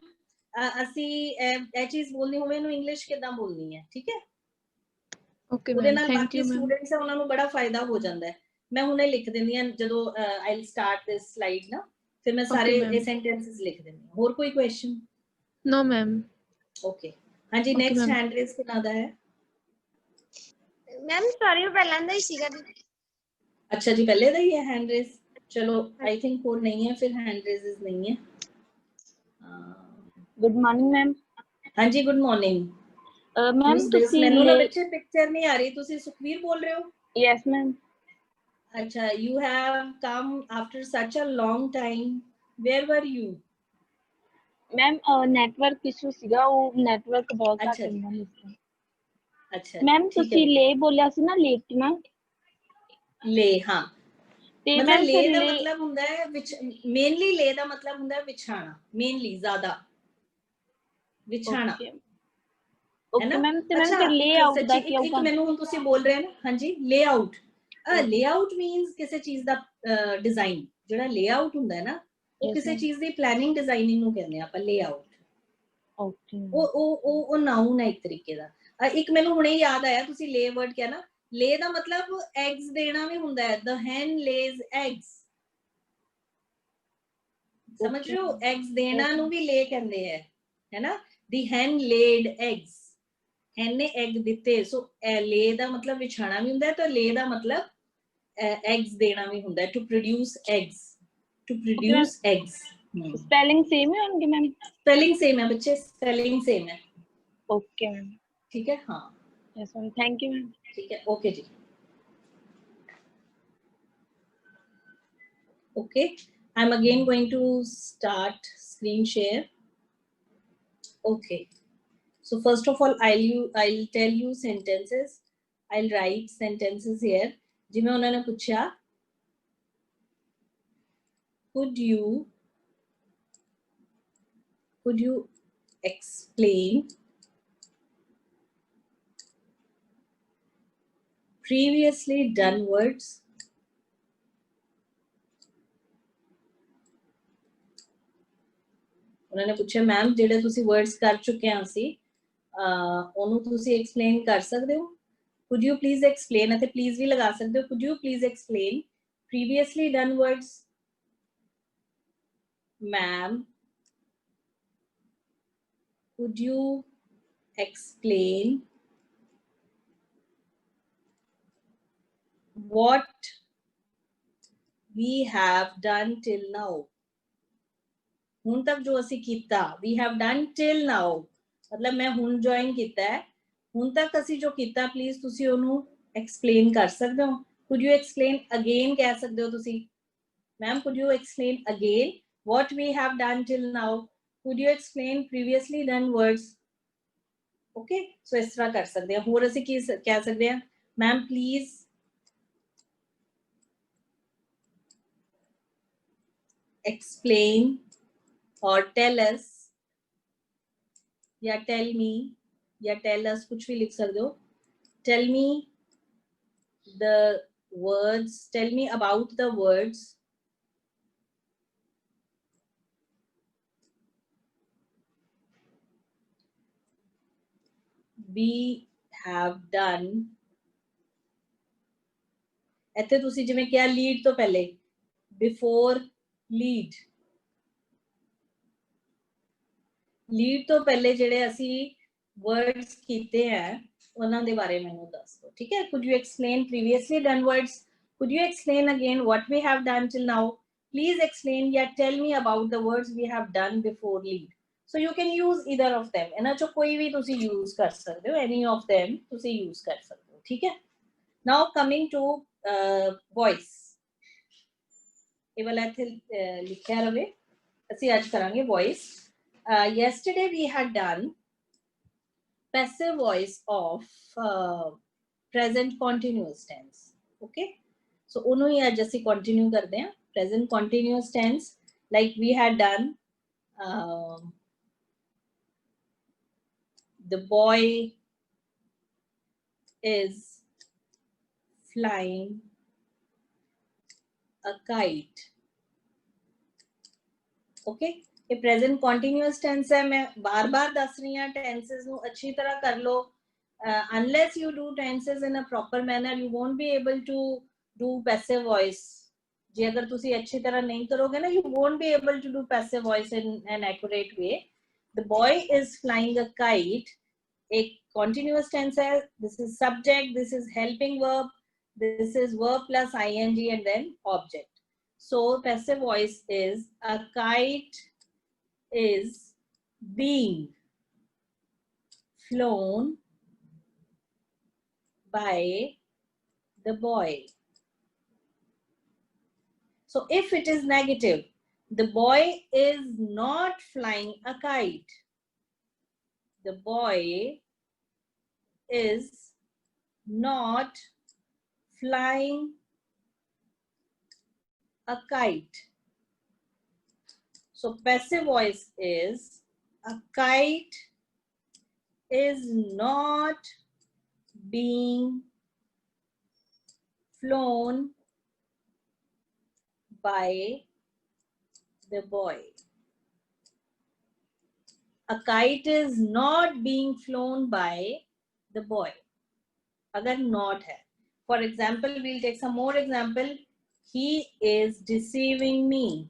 ਅਸੀਂ ਇਹ ਚੀਜ਼ ਬੋਲਣੀ ਹੋਵੇ ਇਹਨੂੰ ਇੰਗਲਿਸ਼ ਕਿੱਦਾਂ ਬੋਲਣੀ ਹੈ ਠੀਕ ਹੈ
ਓਕੇ
ਉਹਦੇ
ਮੈਮ
ਨਾਲ
ਥੈਂਕ
ਬਾਕੀ
ਯੂ ਮੈਮ
ਸਟੂਡੈਂਟਸ ਆ ਉਹਨਾਂ ਨੂੰ ਬੜਾ ਫਾਇਦਾ ਹੋ ਜਾਂਦਾ ਹੈ ਮੈਂ ਹੁਣੇ ਲਿਖ ਦਿੰਦੀ ਆ ਜਦੋਂ I will start this slide ਨਾ ਫਿਰ ਮੈਂ
ਓਕੇ
ਸਾਰੇ ਇਹ
ਮੈਮ
ਸੈਂਟੈਂਸਸ ਲਿਖ ਦਿੰਦੀ ਹਾਂ ਹੋਰ ਕੋਈ ਕੁਐਸਚਨ
ਨੋ ਮੈਮ
ਓਕੇ ਹਾਂਜੀ
okay
next
ma'am
hand raise ਕਿਹਨਾਂ ਦਾ ਹੈ
ਮੈਮ ਸੌਰੀ ਉਹ ਪਹਿਲਾਂ ਦਾ ਹੀ ਸੀਗਾ ਜੀ
अच्छा जी पहले का ही है हैंड रेज चलो आई थिंक और नहीं है फिर हैंड रेजेस नहीं है
गुड मॉर्निंग मैम
हाँ जी गुड मॉर्निंग
मैम ਤੁਸੀਂ
ਮੈਨੂੰ ਨਾ
ले
ਬੱਚੇ ਪਿਕਚਰ ਨਹੀਂ ਆ ਰਹੀ ਤੁਸੀਂ ਸੁਖਵੀਰ ਬੋਲ ਰਹੇ ਹੋ
यस मैम
अच्छा you have come after such a long time where were you
ma'am network issue ਸੀਗਾ ਉਹ ਨੈਟਵਰਕ ਬਹੁਤ ਘੱਟ
अच्छा जी
ਹੁੰਦਾ ਮਿਸ
अच्छा
मैम
ठीक है
ਤੁਸੀਂ ले ਬੋਲਿਆ ਸੀ ਨਾ ਲੇਟਣਾ
ले हाँ
ਤੇ
मतलब
ਮੈਮ
ले
ਫਿਰ
ਦਾ
ले
मतलब ਹੁੰਦਾ ਹੈ ਵਿਚ ਮੇਨਲੀ ले ਦਾ मतलब ਹੁੰਦਾ ਹੈ ਵਿਛਾਣਾ ਮੇਨਲੀ ਜ਼ਿਆਦਾ ਵਿਛਾਣਾ
ਓਕੇ
है
ਓਕੇ
ना
ਮੈਮ ਤੇ ਮੈਮ
अच्छा
ਫਿਰ ले
एक
ਆਊਟ ਦਾ
सच्ची
ਕੀ
एक
ਆਊਗਾ
मैनू हम तुसी बोल रहे हैं ना हाँ जी लेआउट लेआउट मींस किसी चीज ਦਾ डिजाइन ਜਿਹੜਾ लेआउट ਹੁੰਦਾ ਹੈ ਨਾ ਉਹ
Yes,
ਕਿਸੇ
ma'am.
ਚੀਜ਼ ਦੀ ਪਲੈਨਿੰਗ ਡਿਜ਼ਾਈਨਿੰਗ ਨੂੰ ਕਹਿੰਦੇ ਆ ਆਪਾਂ लेआउट
ਓਕੇ
ਉਹ ਨਾਉਨ ਹੈ ਇੱਕ ਤਰੀਕੇ ਦਾ ਇੱਕ ਮੈਨੂੰ ਹੁਣੇ ਯਾਦ ਆਇਆ ਤੁਸੀਂ ਲੇ ਵਰਡ ਕਿਹਾ ਨਾ ਲੇ ਦਾ ਮਤਲਬ ਐਗਸ ਦੇਣਾ ਵੀ ਹੁੰਦਾ ਹੈ the hen lays eggs ਸਮਝ ਰਹੇ ਹੋ ਐਗਸ ਦੇਣਾ ਨੂੰ ਵੀ ਲੇ ਕਹਿੰਦੇ ਹੈ ਹੈ ਨਾ the hen laid eggs hen ਨੇ ਐਗ ਦਿੱਤੇ ਸੋ ਲੇ ਦਾ ਮਤਲਬ ਵਿਛਾਣਾ ਵੀ ਹੁੰਦਾ ਹੈ ਤਾਂ ਲੇ ਦਾ ਮਤਲਬ ਐਗਸ ਦੇਣਾ ਵੀ ਹੁੰਦਾ ਹੈ to produce eggs to produce eggs
spelling same है उनके मैम
स्पेलिंग सेम है बच्चे स्पेलिंग सेम है
ओके मैम
ठीक है हाँ
yes ma'am thank you ma'am
ठीक है ओके जी okay I'm again going to start screen share okay so first of all I'll tell you sentences I'll write sentences here जिन्हें उन्होंने पूछा could you explain previously done words उन्होंने पूछा मैम ਜਿਹੜੇ ਤੁਸੀਂ ਵਰਡਸ ਕਰ ਚੁੱਕੇ ਹਾਂ ਅਸੀਂ ਉਹਨੂੰ ਤੁਸੀਂ ਐਕਸਪਲੇਨ ਕਰ ਸਕਦੇ ਹੋ could you please explain ਅਤੇ please ਵੀ ਲਗਾ ਸਕਦੇ ਹੋ could you please explain previously done words ma'am could you explain what we have done till now ਹੁਣ ਤੱਕ ਜੋ ਅਸੀਂ ਕੀਤਾ we have done till now ਮਤਲਬ ਮੈਂ ਹੁਣ ਜੁਆਇਨ ਕੀਤਾ ਹੈ ਹੁਣ ਤੱਕ ਅਸੀਂ ਜੋ ਕੀਤਾ ਪਲੀਜ਼ ਤੁਸੀਂ ਉਹਨੂੰ ਐਕਸਪਲੇਨ ਕਰ ਸਕਦੇ ਹੋ could you explain again ਕਹਿ ਸਕਦੇ ਹੋ ਤੁਸੀਂ ma'am could you explain again what we have done till now could you explain previously done words okay so ਇਸ ਤਰ੍ਹਾਂ ਕਰ ਸਕਦੇ ਹਾਂ ਹੋਰ ਅਸੀਂ ਕੀ ਕਹਿ ਸਕਦੇ ਹਾਂ ma'am please explain or tell us या tell me या tell us, कुछ भी लिख सकते हो. Tell me the words, tell me about the words we have done. ਇੱਥੇ ਤੁਸੀਂ ਜਿਵੇਂ ਕਿਹਾ ਲੀਡ ਤੋਂ ਪਹਿਲੇ, ਬਿਫੋਰ ਲੀਡ, ਲੀਡ ਤੋਂ ਪਹਿਲੇ ਜਿਹੜੇ ਅਸੀਂ ਵਰਡਸ ਕੀਤੇ ਹੈ ਉਹਨਾਂ ਦੇ ਬਾਰੇ ਮੈਨੂੰ ਦੱਸ ਦਿਓ, ਠੀਕ ਹੈ. could you explain previously done words, could you explain again what we have done till now, please explain या tell me about the words we have done before lead. So you can use either of them, ਇਹਨਾਂ ਚੋਂ ਕੋਈ ਵੀ ਤੁਸੀਂ use ਕਰ ਸਕਦੇ ਹੋ, any of them ਤੁਸੀਂ use ਕਰ ਸਕਦੇ ਹੋ, ਠੀਕ ਹੈ. now coming to voice, ਇਹ ਵਾਲਾ ਇੱਥੇ ਲਿਖਿਆ ਰਵੇ, ਅਸੀਂ ਅੱਜ ਕਰਾਂਗੇ voice. Yesterday we had done passive voice of present continuous tense. Okay, so ਉਹਨੂੰ ਹੀ ਅੱਜ ਅਸੀਂ continue ਕਰਦੇ ਹਾਂ. present continuous tense, like we had done the boy is flying a kite. Okay, ये present continuous tense है. मैं बार बार दस रही हूँ tenses ਨੂੰ अच्छी तरह कर लो. Unless you do tenses in a proper manner, you won't be able to do passive voice. जे अगर तुसी अच्छी तरह नहीं करोगे ना, you won't be able to do passive voice in an accurate way. The boy is flying a kite. एक continuous tense है. This is subject, this is helping verb, this is verb plus ing and then object. So passive voice is a kite is being flown by the boy. So if it is negative, the boy is not flying a kite. The boy is not flying a kite. So passive voice is a kite is not being flown by the boy. A kite is not being flown by the boy. अगर not है. For example, we'll take some more example. He is deceiving me.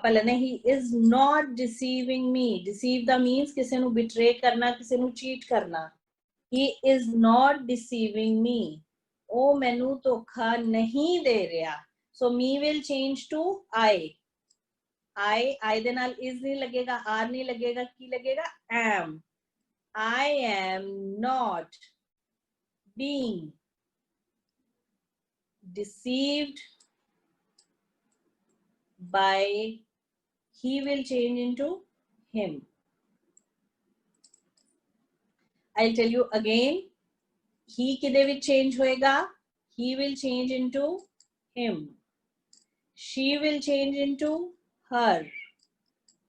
he is not deceiving me. Deceive the means किसी ਨੂੰ betray करना, किसी ਨੂੰ cheat करना. He is not deceiving me. ਉਹ ਮੈਨੂੰ ਧੋਖਾ ਨਹੀਂ ਦੇ ਰਿਹਾ. So me will change to I. I ਦੇ ਨਾਲ is नहीं लगेगा, R नहीं लगेगा, की लगेगा am. I am not being deceived by, he will change into him. I'll tell you again. He किदे विच change होएगा? He will change into him. She will change into her.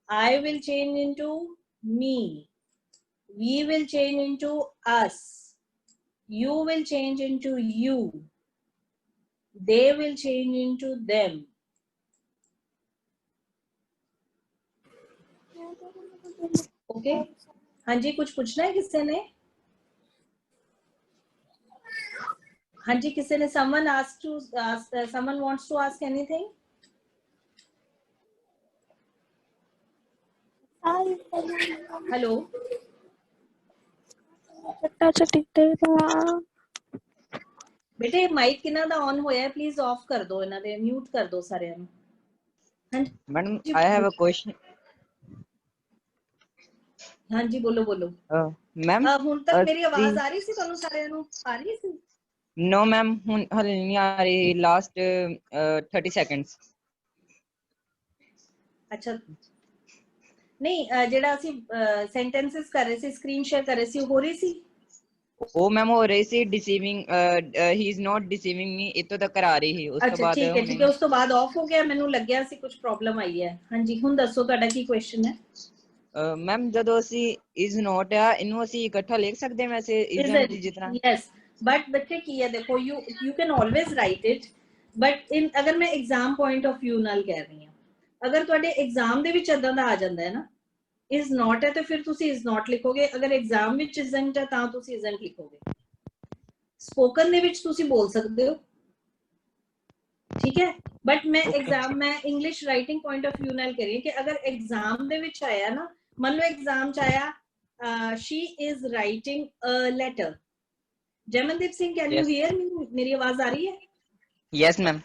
I will change into me. We will change into us. You will change into you. They will change into them. Okay? हाँ जी, कुछ पूछना है किसी ने? हाँ जी, किसी ने? Someone asked to ask. Someone wants to ask anything? Hello. बेटे माइक किना दा ऑन होया है, प्लीज ऑफ कर दो, इना दे म्यूट कर दो सारे नु. हाँ जी
madam, I have a question.
हाँ जी, बोलो बोलो.
मैम,
ਹੁਣ तक मेरी आवाज आ रही सी ਤੁਹਾਨੂੰ ਸਾਰਿਆਂ ਨੂੰ? आ रही सी?
नो मैम, ਹੁਣ ਹਲੇ ਨਹੀਂ ਆ ਰਹੀ. Last 30 seconds.
अच्छा, नहीं ਜਿਹੜਾ ਅਸੀਂ ਸੈਂਟੈਂਸਸ ਕਰ ਰਹੇ ਸੀ, ਸਕਰੀਨ ਸ਼ੇਅਰ ਕਰ ਰਹੇ ਸੀ, ਹੋ ਰਹੀ ਸੀ?
ਉਹ ਮੈਮ ਹੋ ਰਹੀ ਸੀ ਡਿਸੀਵਿੰਗ ਹੀ ਇਜ਼ ਨਾਟ ਡਿਸੀਵਿੰਗ ਮੀ ਇਤੋਂ ਤੱਕ ਕਰਾ ਰਹੀ ਸੀ ਉਸ ਤੋਂ
ਅੱਛਾ
ਬਾਅਦ
ਠੀਕ ਹੈ
ਹੁਣੇ
ਉਸ ਤੋਂ ਬਾਅਦ ਆਫ ਹੋ ਗਿਆ, ਮੈਨੂੰ ਲੱਗਿਆ ਸੀ ਕੁਝ ਪ੍ਰੋਬਲਮ ਆਈ ਹੈ। ਹਾਂਜੀ ਹੁਣ ਦੱਸੋ ਤੁਹਾਡਾ ਕੀ ਕੁਐਸਚਨ ਹੈ?
ਮੈਮ ਜਦੋਂ ਅਸੀਂ ਇਜ਼ ਨਾਟ ਆ ਇਹਨੂੰ ਅਸੀਂ ਇਕੱਠਾ ਲਿਖ ਸਕਦੇ ਹਾਂ ਵੈਸੇ ਇਜ਼ੰਟ ਜਿਸ ਤਰ੍ਹਾਂ
yes but ਬੱਚੇ ਕੀ ਹੈ ਦੇਖੋ you can always write it but in ਅਗਰ ਮੈਂ ਐਗਜ਼ਾਮ ਪੁਆਇੰਟ ਆਫ View ਨਾਲ ਕਹਿ ਰਹੀ ਹਾਂ, ਅਗਰ ਤੁਹਾਡੇ ਐਗਜ਼ਾਮ ਦੇ ਵਿੱਚ ਇਦਾਂ ਦਾ ਆ ਜਾਂਦਾ ਹੈ ਨਾ is not ਹੈ ਤੇ ਫਿਰ ਤੁਸੀਂ is not ਲਿਖੋਗੇ, ਅਗਰ ਐਗਜ਼ਾਮ ਵਿੱਚ isn't ਹੈ ਤਾਂ ਤੁਸੀਂ isn't ਲਿਖੋਗੇ। ਸਪੋਕਨ ਦੇ ਵਿੱਚ ਤੁਸੀਂ ਬੋਲ ਸਕਦੇ ਹੋ, ਠੀਕ ਹੈ, ਬਟ ਮੈਂ ਐਗਜ਼ਾਮ ਮੈਂ English writing point of View ਨਾਲ ਕਰੀ ਕਿ ਅਗਰ ਐਗਜ਼ਾਮ ਦੇ ਵਿੱਚ ਆਇਆ ਨਾ, ਮੰਨ ਲਓ ਐਗਜ਼ਾਮ ਚ ਆਇਆ she is writing a letter। ਜੈਮਨਦੀਪ Singh can you hear me? ਮੇਰੀ ਆਵਾਜ਼ ਆ ਰਹੀ ਹੈ?
Yes ma'am.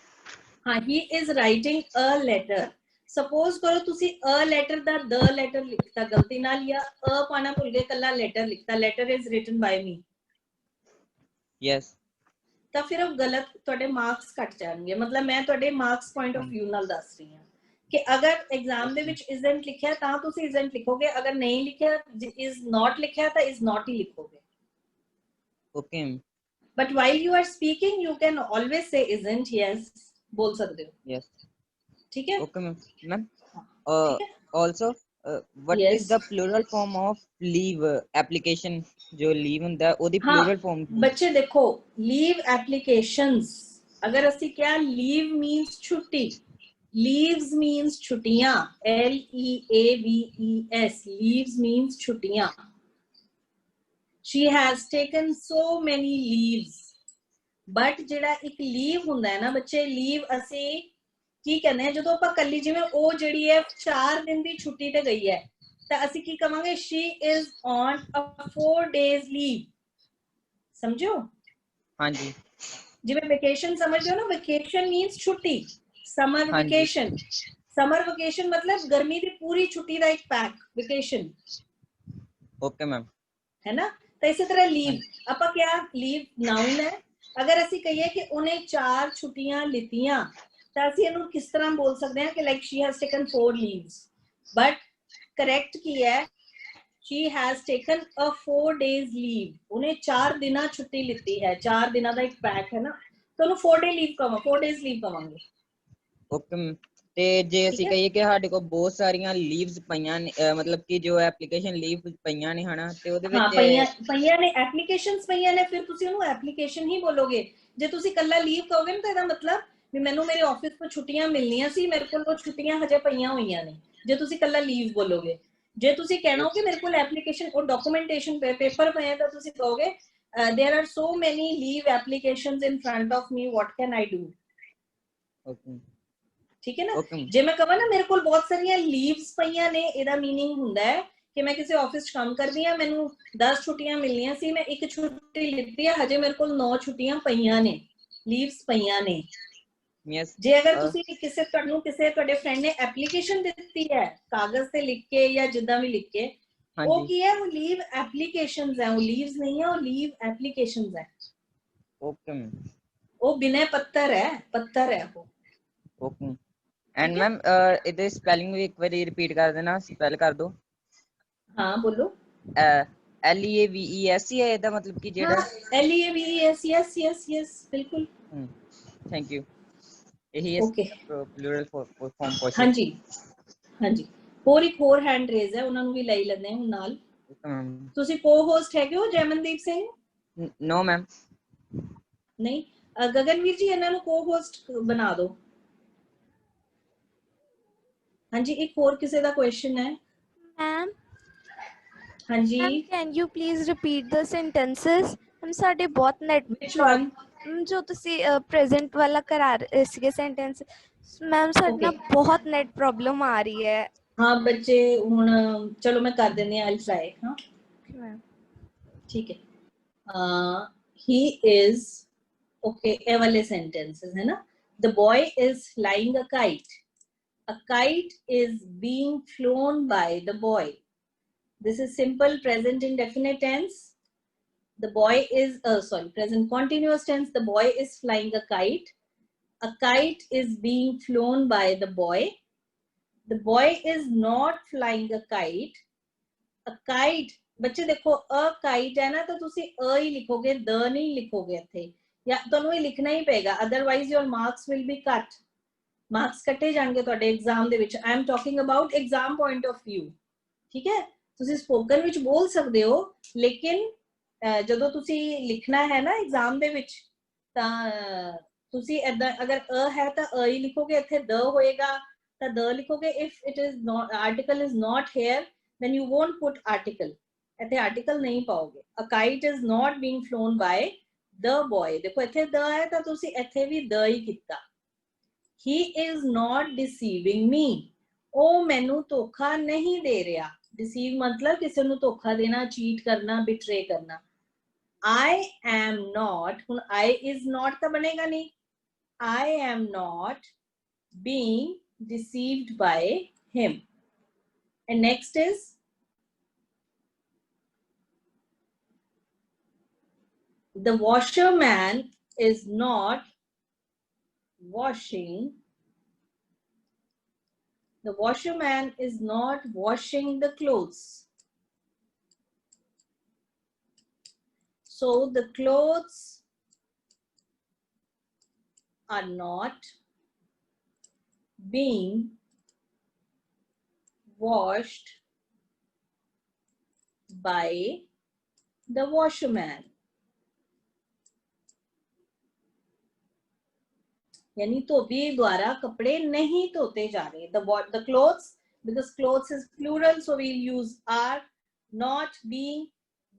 ਹਾਂ he is writing a letter। Suppose ਕਰੋ ਤੁਸੀਂ a letter the the letter ਲਿਖਤਾ ਗਲਤੀ ਨਾਲ ਜਾਂ a ਪਾਣਾ ਭੁੱਲ ਗਏ, ਕੱਲਾ letter ਲਿਖਤਾ, letter is written by me।
Yes.
ਤਾਂ ਫਿਰ ਉਹ ਗਲਤ, ਤੁਹਾਡੇ ਮਾਰਕਸ ਕੱਟ ਜਾਣਗੇ। ਮਤਲਬ ਮੈਂ ਤੁਹਾਡੇ ਮਾਰਕਸ ਪੁਆਇੰਟ ਆਫ View ਨਾਲ ਦੱਸ ਰਹੀ ਹਾਂ ਕਿ ਅਗਰ ਐਗਜ਼ਾਮ ਦੇ ਵਿੱਚ isn't ਲਿਖਿਆ ਤਾਂ ਤੁਸੀਂ isn't ਲਿਖੋਗੇ, ਅਗਰ ਨਹੀਂ ਲਿਖਿਆ is not ਲਿਖਿਆ ਤਾਂ is not ਹੀ ਲਿਖੋਗੇ।
Okay.
But while you are speaking, you can always say isn't, yes, बोल सकते हो।
Yes.
ठीक है?
Okay, ma'am.
ठीक है?
Also, what
Yes.
is the plural form of leave application? जो leave ਹੁੰਦਾ ਉਹਦੀ
हाँ,
plural form
बच्चे देखो leave applications, अगर ਅਸੀਂ क्या leave means छुट्टी, leaves means छुट्टियां, leaves, leaves means छुट्टियां। She has taken so many leaves। But ਜਿਹੜਾ ਇੱਕ ਲੀਵ ਹੁੰਦਾ ਹੈ ਨਾ ਬੱਚੇ, ਲੀਵ ਅਸੀਂ ਕੀ ਕਹਿੰਦੇ ਆ ਜਦੋਂ ਆਪਾਂ ਕੱਲੀ, ਜਿਵੇਂ ਉਹ ਜਿਹੜੀ ਹੈ 4 ਦਿਨ ਦੀ ਛੁੱਟੀ ਤੇ ਗਈ ਹੈ ਤਾਂ ਅਸੀਂ ਕੀ ਕਵਾਂਗੇ? she is on a 4 days leave। ਸਮਝੋ? ਹਾਂਜੀ। ਜਿਵੇਂ ਵੈਕੇਸ਼ਨ ਸਮਝਦੇ ਹੋ ਨਾ, ਵੈਕੇਸ਼ਨ ਮੀਨਸ ਛੁੱਟੀ, ਸਮਰ ਵੈਕੇਸ਼ਨ। ਸਮਰ ਵੈਕੇਸ਼ਨ ਮਤਲਬ ਗਰਮੀ ਦੀ ਪੂਰੀ ਛੁੱਟੀ ਦਾ ਇੱਕ ਪੈਕ ਵੈਕੇਸ਼ਨ।
Okay ma'am.
है ना? तो इसी तरह लीव, ਆਪਾਂ क्या लीव नाउन है, अगर ਅਸੀਂ ਕਹੀਏ ਕਿ ਉਹਨੇ 4 ਛੁੱਟੀਆਂ ਲਿੱਤੀਆਂ ਤਾਂ ਅਸੀਂ ਇਹਨੂੰ ਕਿਸ ਤਰ੍ਹਾਂ ਬੋਲ ਸਕਦੇ ਹਾਂ ਕਿ like she has taken 4 leaves। But correct ਕੀ ਹੈ? she has taken a 4 days leave। ਉਹਨੇ 4 ਦਿਨਾਂ ਛੁੱਟੀ ਲਿੱਤੀ ਹੈ, 4 ਦਿਨਾਂ ਦਾ ਇੱਕ ਪੈਕ ਹੈ ਨਾ, ਤਾਂ ਉਹਨੂੰ 4 day leave ਕਵਾਂ, 4 days leave ਕਵਾਂਗੇ।
ਓਕੇ। ਤੇ ਜੇ ਅਸੀਂ ਕਹੀਏ ਕਿ ਸਾਡੇ ਕੋਲ ਬਹੁਤ ਸਾਰੀਆਂ ਲੀਵਸ ਪਈਆਂ ਨੇ, ਮਤਲਬ ਕਿ ਜੋ ਐਪਲੀਕੇਸ਼ਨ ਲੀਵ ਪਈਆਂ ਨੇ ਹਨਾ, ਤੇ ਉਹਦੇ
ਹਾਂ
ਵਿੱਚ
ਪਈਆਂ ਨੇ, ਐਪਲੀਕੇਸ਼ਨਸ ਪਈਆਂ ਨੇ, ਫਿਰ ਤੁਸੀਂ ਉਹਨੂੰ ਐਪਲੀਕੇਸ਼ਨ ਹੀ ਬੋਲੋਗੇ। ਜੇ ਤੁਸੀਂ ਕੱਲਾ ਲੀਵ ਕਹੋਗੇ ਨਾ ਤਾਂ ਇਹਦਾ ਮਤਲਬ ਵੀ ਮੈਨੂੰ ਮੇਰੇ ਆਫਿਸ ਤੋਂ ਛੁੱਟੀਆਂ ਮਿਲਣੀਆਂ ਸੀ, ਮੇਰੇ ਕੋਲ ਉਹ ਛੁੱਟੀਆਂ ਹਜੇ ਪਈਆਂ ਹੋਈਆਂ ਨੇ, ਜੇ ਤੁਸੀਂ ਕੱਲਾ ਲੀਵ ਬੋਲੋਗੇ। ਜੇ ਤੁਸੀਂ ਕਹਿਣਾ ਕਿ ਮੇਰੇ ਕੋਲ ਐਪਲੀਕੇਸ਼ਨ ਉਹ ਡਾਕੂਮੈਂਟੇਸ਼ਨ ਪੇਪਰ ਪਏ ਤਾਂ ਤੁਸੀਂ ਕਹੋਗੇ there are so many leave applications in front of me, what can I do।
Okay.
ਠੀਕ ਹੈ ਨਾ? ਜੇ ਮੈਂ ਕਹਾਂ ਨਾ ਮੇਰੇ ਕੋਲ ਬਹੁਤ ਸਾਰੀਆਂ ਲੀਵਸ ਪਈਆਂ ਨੇ, ਇਹਦਾ ਮੀਨਿੰਗ ਹੁੰਦਾ ਹੈ ਕਿ ਮੈਂ ਕਿਸੇ ਆਫਿਸ 'ਚ ਕੰਮ ਕਰਦੀ ਹਾਂ, ਮੈਨੂੰ 10 ਛੁੱਟੀਆਂ ਮਿਲਣੀਆਂ ਸੀ, ਮੈਂ 1 ਛੁੱਟੀ ਲਿੱਤੀ ਹੈ, ਹਜੇ ਮੇਰੇ ਕੋਲ 9 ਛੁੱਟੀਆਂ ਪਈਆਂ ਨੇ, ਲੀਵਸ ਪਈਆਂ ਨੇ। ਜੇ ਅਗਰ ਤੁਸੀਂ ਕਿਸੇ ਤੁਹਾਡੇ ਫਰੈਂਡ ਨੇ ਐਪਲੀਕੇਸ਼ਨ ਦਿੱਤੀ ਹੈ ਕਾਗਜ਼ ਤੇ ਲਿਖ ਕੇ ਜਾਂ ਜਿੱਦਾਂ ਵੀ ਲਿਖ ਕੇ, ਉਹ ਕੀ ਹੈ? ਉਹ ਲੀਵ ਐਪਲੀਕੇਸ਼ਨਸ ਹੈ, ਉਹ ਲੀਵਸ ਨਹੀਂ ਹੈ, ਉਹ ਲੀਵ ਐਪਲੀਕੇਸ਼ਨਸ ਹੈ।
ਓਕੇ।
ਉਹ ਬਿਨਾਂ ਪੱਤਰ ਹੈ ਉਹ।
ਓਕੇ। ਐਂਡ ਮੈਮ ਇਹਦੇ ਸਪੈਲਿੰਗ ਵੀ ਇੱਕ ਵਾਰੀ ਰਿਪੀਟ ਕਰ ਦੇਣਾ, ਸਪੈਲ ਕਰ ਦਿਓ।
ਹਾਂ ਬੋਲੋ।
LEAVES ਹੈ ਇਹਦਾ ਮਤਲਬ ਕਿ ਜਿਹੜਾ
LEAVES, ਯੈਸ ਬਿਲਕੁਲ।
Thank you. ਇਹੀ ਹੈ ਪਲੂਰਲ ਫਾਰਮ ਪੁੱਛ।
ਹਾਂਜੀ ਹਾਂਜੀ। ਹੋਰ ਹੈਂਡ ਰੇਜ਼ ਹੈ, ਉਹਨਾਂ ਨੂੰ ਵੀ ਲਈ ਲੈਂਦੇ ਹਾਂ ਹੁਣ ਨਾਲ। ਤੁਸੀਂ ਕੋ-ਹੋਸਟ ਹੈਗੇ ਹੋ ਜੈਮਨਦੀਪ ਸਿੰਘ?
No ma'am.
ਨਹੀਂ, ਗਗਨਵੀਰ ਜੀ ਇਹਨਾਂ ਨੂੰ ਕੋ-ਹੋਸਟ ਬਣਾ ਦਿਓ। ਹਾਂਜੀ, ਇੱਕ ਹੋਰ ਕਿਸੇ ਦਾ ਕੁਐਸਚਨ ਹੈ?
ਮੈਮ
ਹਾਂਜੀ।
Can you please repeat the sentences? Ma'am ਸਾਡੇ ਬਹੁਤ ਨੈਟ ਜੋ ਤੁਸੀਂ ਪ੍ਰੈਜ਼ੈਂਟ ਵਾਲਾ ਕਰਾ ਰਹੇ ਸੀਗੇ ਸੈਂਟੈਂਸ, ਮੈਮ ਸਾਡੇ ਨਾਲ ਬਹੁਤ ਨੈਟ ਪ੍ਰੋਬਲਮ ਆ ਰਹੀ ਹੈ।
ਹਾਂ ਬੱਚੇ, ਹੁਣ ਚਲੋ ਮੈਂ ਕਰ ਦਿੰਦੀ ਹਾਂ, ਆਈ ਟਰਾਈ। ਹਾਂ ਠੀਕ ਹੈ। he is, okay, ਇਹ ਵਾਲੇ sentences ਹੈ ਨਾ, the boy is flying a kite, a kite is being flown by the boy। this is simple present indefinite tense। the boy is present continuous tense, the boy is flying a kite, a kite is being flown by the boy, the boy is not flying a kite ਬੱਚੇ ਦੇਖੋ ਅ ਕਾਈਟ ਹੈ ਨਾ ਤਾਂ ਤੁਸੀਂ ਅ ਹੀ ਲਿਖੋਗੇ, ਦ ਨਹੀਂ ਲਿਖੋਗੇ ਇੱਥੇ, ਜਾਂ ਤੁਹਾਨੂੰ ਇਹ ਲਿਖਣਾ ਹੀ ਪਏਗਾ, otherwise your marks will be cut, marks ਕੱਟੇ ਜਾਣਗੇ ਤੁਹਾਡੇ ਐਗਜ਼ਾਮ ਦੇ ਵਿੱਚ। I am talking about exam point of view, ਠੀਕ ਹੈ। ਤੁਸੀਂ ਸਪੋਕਨ ਵਿੱਚ ਬੋਲ ਸਕਦੇ ਹੋ, ਲੇਕਿਨ ਜਦੋਂ ਤੁਸੀਂ ਲਿਖਣਾ ਹੈ ਨਾ ਐਗਜ਼ਾਮ ਦੇ ਵਿੱਚ ਤਾਂ ਤੁਸੀਂ ਏਦਾਂ, ਅਗਰ ਅ ਹੈ ਤਾਂ ਅ ਹੀ ਲਿਖੋਗੇ, ਇੱਥੇ ਦ ਹੋਏਗਾ ਤਾਂ ਦ ਲਿਖੋਗੇ। If it is not, article is not here, then you won't put article, ਇੱਥੇ ਆਰਟੀਕਲ ਨਹੀਂ ਪਾਓਗੇ। a kite is not being flown by the boy, ਦੇਖੋ ਇੱਥੇ the ਹੈ ਤਾਂ ਤੁਸੀਂ ਇੱਥੇ ਵੀ the ਹੀ ਕੀਤਾ। he is not deceiving me, ਉਹ ਮੈਨੂੰ ਧੋਖਾ ਨਹੀਂ ਦੇ ਰਿਹਾ। deceive ਮਤਲਬ ਕਿਸੇ ਨੂੰ ਧੋਖਾ ਦੇਣਾ, ਚੀਟ ਕਰਨਾ, ਬਿਟਰੇ ਕਰਨਾ। I am not, ਹੁਣ I is not ਤਾਂ ਬਣੇਗਾ ਨਹੀਂ, I am not being deceived by him. And next is the washerman is not washing, the washerman is not washing the clothes. So the clothes are not being washed by the washerman. यानी धोबी द्वारा कपड़े नहीं धोते जा रहे। The clothes, because clothes is plural, so we'll use are, not being,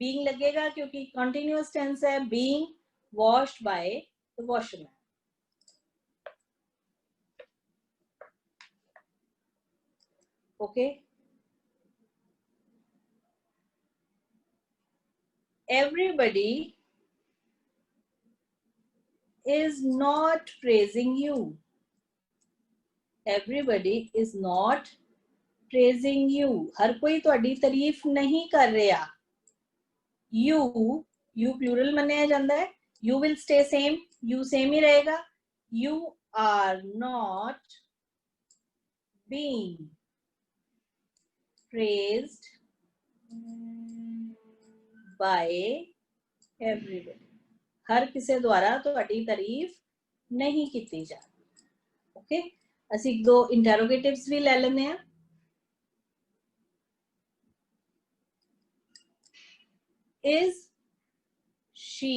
being लगेगा क्योंकि continuous tense है, being washed by the washerman. Okay. Everybody is not praising you. Everybody is not praising you. हर कोई ਤੁਹਾਡੀ ਤਾਰੀਫ नहीं कर रहा। You plural ਮੰਨਿਆ ਜਾਂਦਾ है। You will stay same, you same ही रहेगा। You are not being praised by everybody. हर किसी द्वारा ਤੁਹਾਡੀ ਤਾਰੀਫ नहीं ਕੀਤੀ ਜਾ ਰਹੀ। ओके, ਅਸੀਂ एक दो इंटरोगेटिव्स भी ले लेने हैं। Is she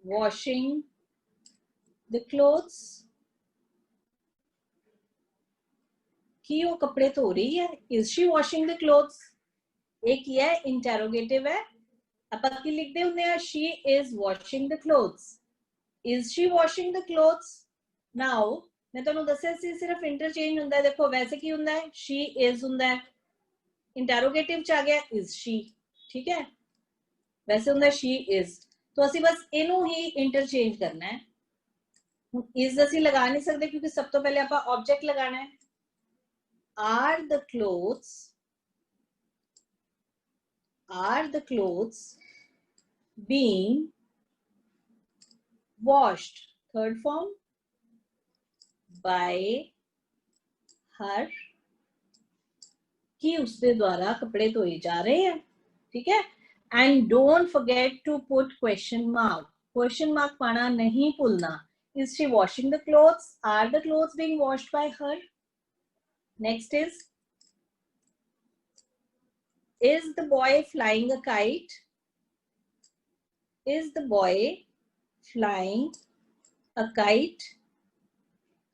washing the clothes? कि वो कपड़े धो रही है? Is she washing the clothes? एक ये है इंटरोगेटिव है, अपन की लिखते होंगे हैं she is washing the clothes. Is she washing the clothes? Now मैं ਤੁਹਾਨੂੰ ਦੱਸਿਆ ਸੀ ਸਿਰਫ ਇੰਟਰਚੇਂਜ ਹੁੰਦਾ ਹੈ। ਦੇਖੋ ਵੈਸੇ ਕੀ ਹੁੰਦਾ ਹੈ, she is ਹੁੰਦਾ ਹੈ, इंटरोगेटिव च आ गया is she, ठीक है। वैसे ਹੁੰਦਾ she is, तो ਅਸੀਂ बस ਇਹਨੂੰ ਹੀ इंटरचेंज करना है। ਹੁਣ is ਅਸੀਂ ਲਗਾ ਨਹੀਂ ਸਕਦੇ क्योंकि सब तो पहले ਆਪਾਂ ऑब्जेक्ट लगाना है। are the clothes being washed, third form, by her, कि उसके द्वारा कपड़े धोए जा रहे हैं, ठीक है। And don't forget to put question mark पाना नहीं भूलना। Is she washing the clothes? Are the clothes being washed by her? Next is the boy flying a kite? Is the boy flying a kite?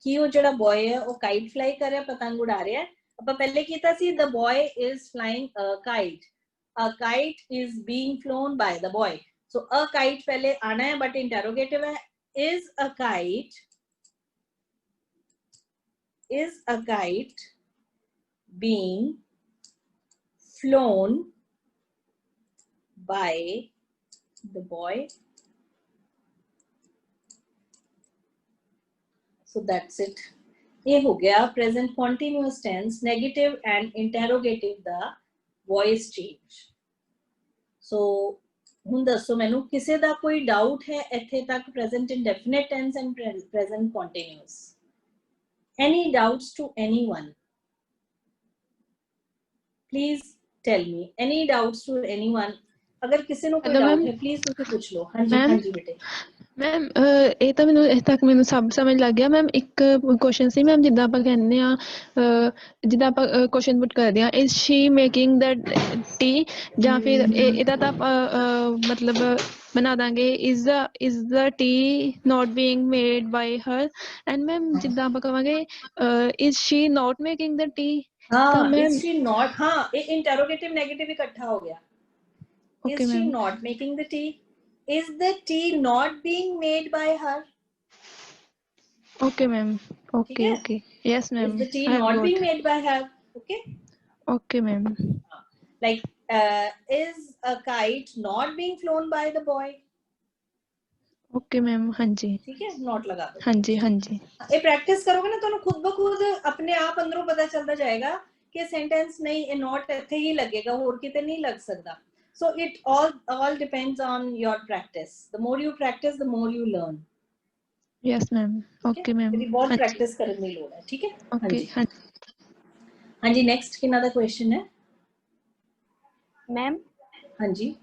कि वो जड़ा बॉय है वो काइट फ्लाई कर रहा है, पतंग उड़ा रहा है। ਆਪਾਂ ਪਹਿਲੇ ਕੀਤਾ ਸੀ the boy is flying a kite, a kite is being flown by the boy, so a kite पहले आना है but interrogative है। is a kite being flown by the boy? So that's it. ये हो गया present continuous tense, negative and interrogative दा वॉइस चेंज। सो ਹੁਣ ਦੱਸੋ ਮੈਨੂੰ ਕਿਸੇ ਦਾ ਕੋਈ ਡਾਊਟ ਹੈ ਇੱਥੇ ਤੱਕ present indefinite tense and present continuous? Any doubts to anyone? Please tell me any doubts to anyone? अगर किसी ਨੂੰ ਕੋਈ
Hello,
doubt
ma'am.
ਹੈ please ਤੁਸੀਂ ਪੁੱਛ ਲਓ। ਹਾਂਜੀ
Ma'am.
ਹਾਂਜੀ ਬੇਟੇ।
ਮੈਮ ਇਹ ਤਾਂ ਮੈਨੂੰ ਇੱਥੇ ਤੱਕ ਮੈਨੂੰ ਸਭ ਸਮਝ ਲੱਗ ਗਿਆ ਮੈਮ। ਇੱਕ ਕੁਐਸਚਨ ਸੀ ਮੈਮ, ਜਿੱਦਾਂ ਆਪਾਂ ਕਹਿੰਦੇ ਆ ਜਿੱਦਾਂ ਆਪਾਂ ਕੁਐਸਚਨ ਪੁੱਟ ਕਰਦੇ ਆ, is she making the tea, ਜਾਂ ਫਿਰ ਇਹਦਾ ਤਾਂ ਆਪਾਂ ਮਤਲਬ ਬਣਾ ਦਾਂਗੇ is the tea not being made by her. And ma'am ਜਿੱਦਾਂ ਆਪਾਂ ਕਵਾਂਗੇ is she not making the tea, ਤਾਂ
हाँ
ਮੈਮ
is she not, हाँ ये interrogative negative इकट्ठा हो गया।
Okay
Is she
ma'am,
not making the tea? Is the tea not being made by her?
Okay ma'am,
ठीक
ਓਕੇ
है?
Okay, yes ma'am,
Is the tea
I have
not
got,
being made by her? Okay.
Okay ma'am,
Like is a kite not being flown by the boy?
Okay ma'am, ਹਾਂਜੀ
ठीक है, not लगा दो।
ਹਾਂਜੀ ਹਾਂਜੀ
ये प्रैक्टिस करोगे ना तो खुद ब खुद अपने आप अंदरों पता चलता जाएगा कि सेंटेंस नहीं, ये नॉट इत्थे ही लगेगा, होर किते नहीं लग सकता। So it all depends on your practice. The more you practice, the more you learn.
Yes ma'am, okay ma'am,
तेरी बहुत
ਹਾਂਜੀ
प्रैक्टिस करने की लोड़ है। ठीक है। हाँ
ਓਕੇ
जी
ਹਾਂਜੀ
हाँ जी, नेक्स्ट किना दा क्वेश्चन है?
ਮੈਮ
हाँ जी,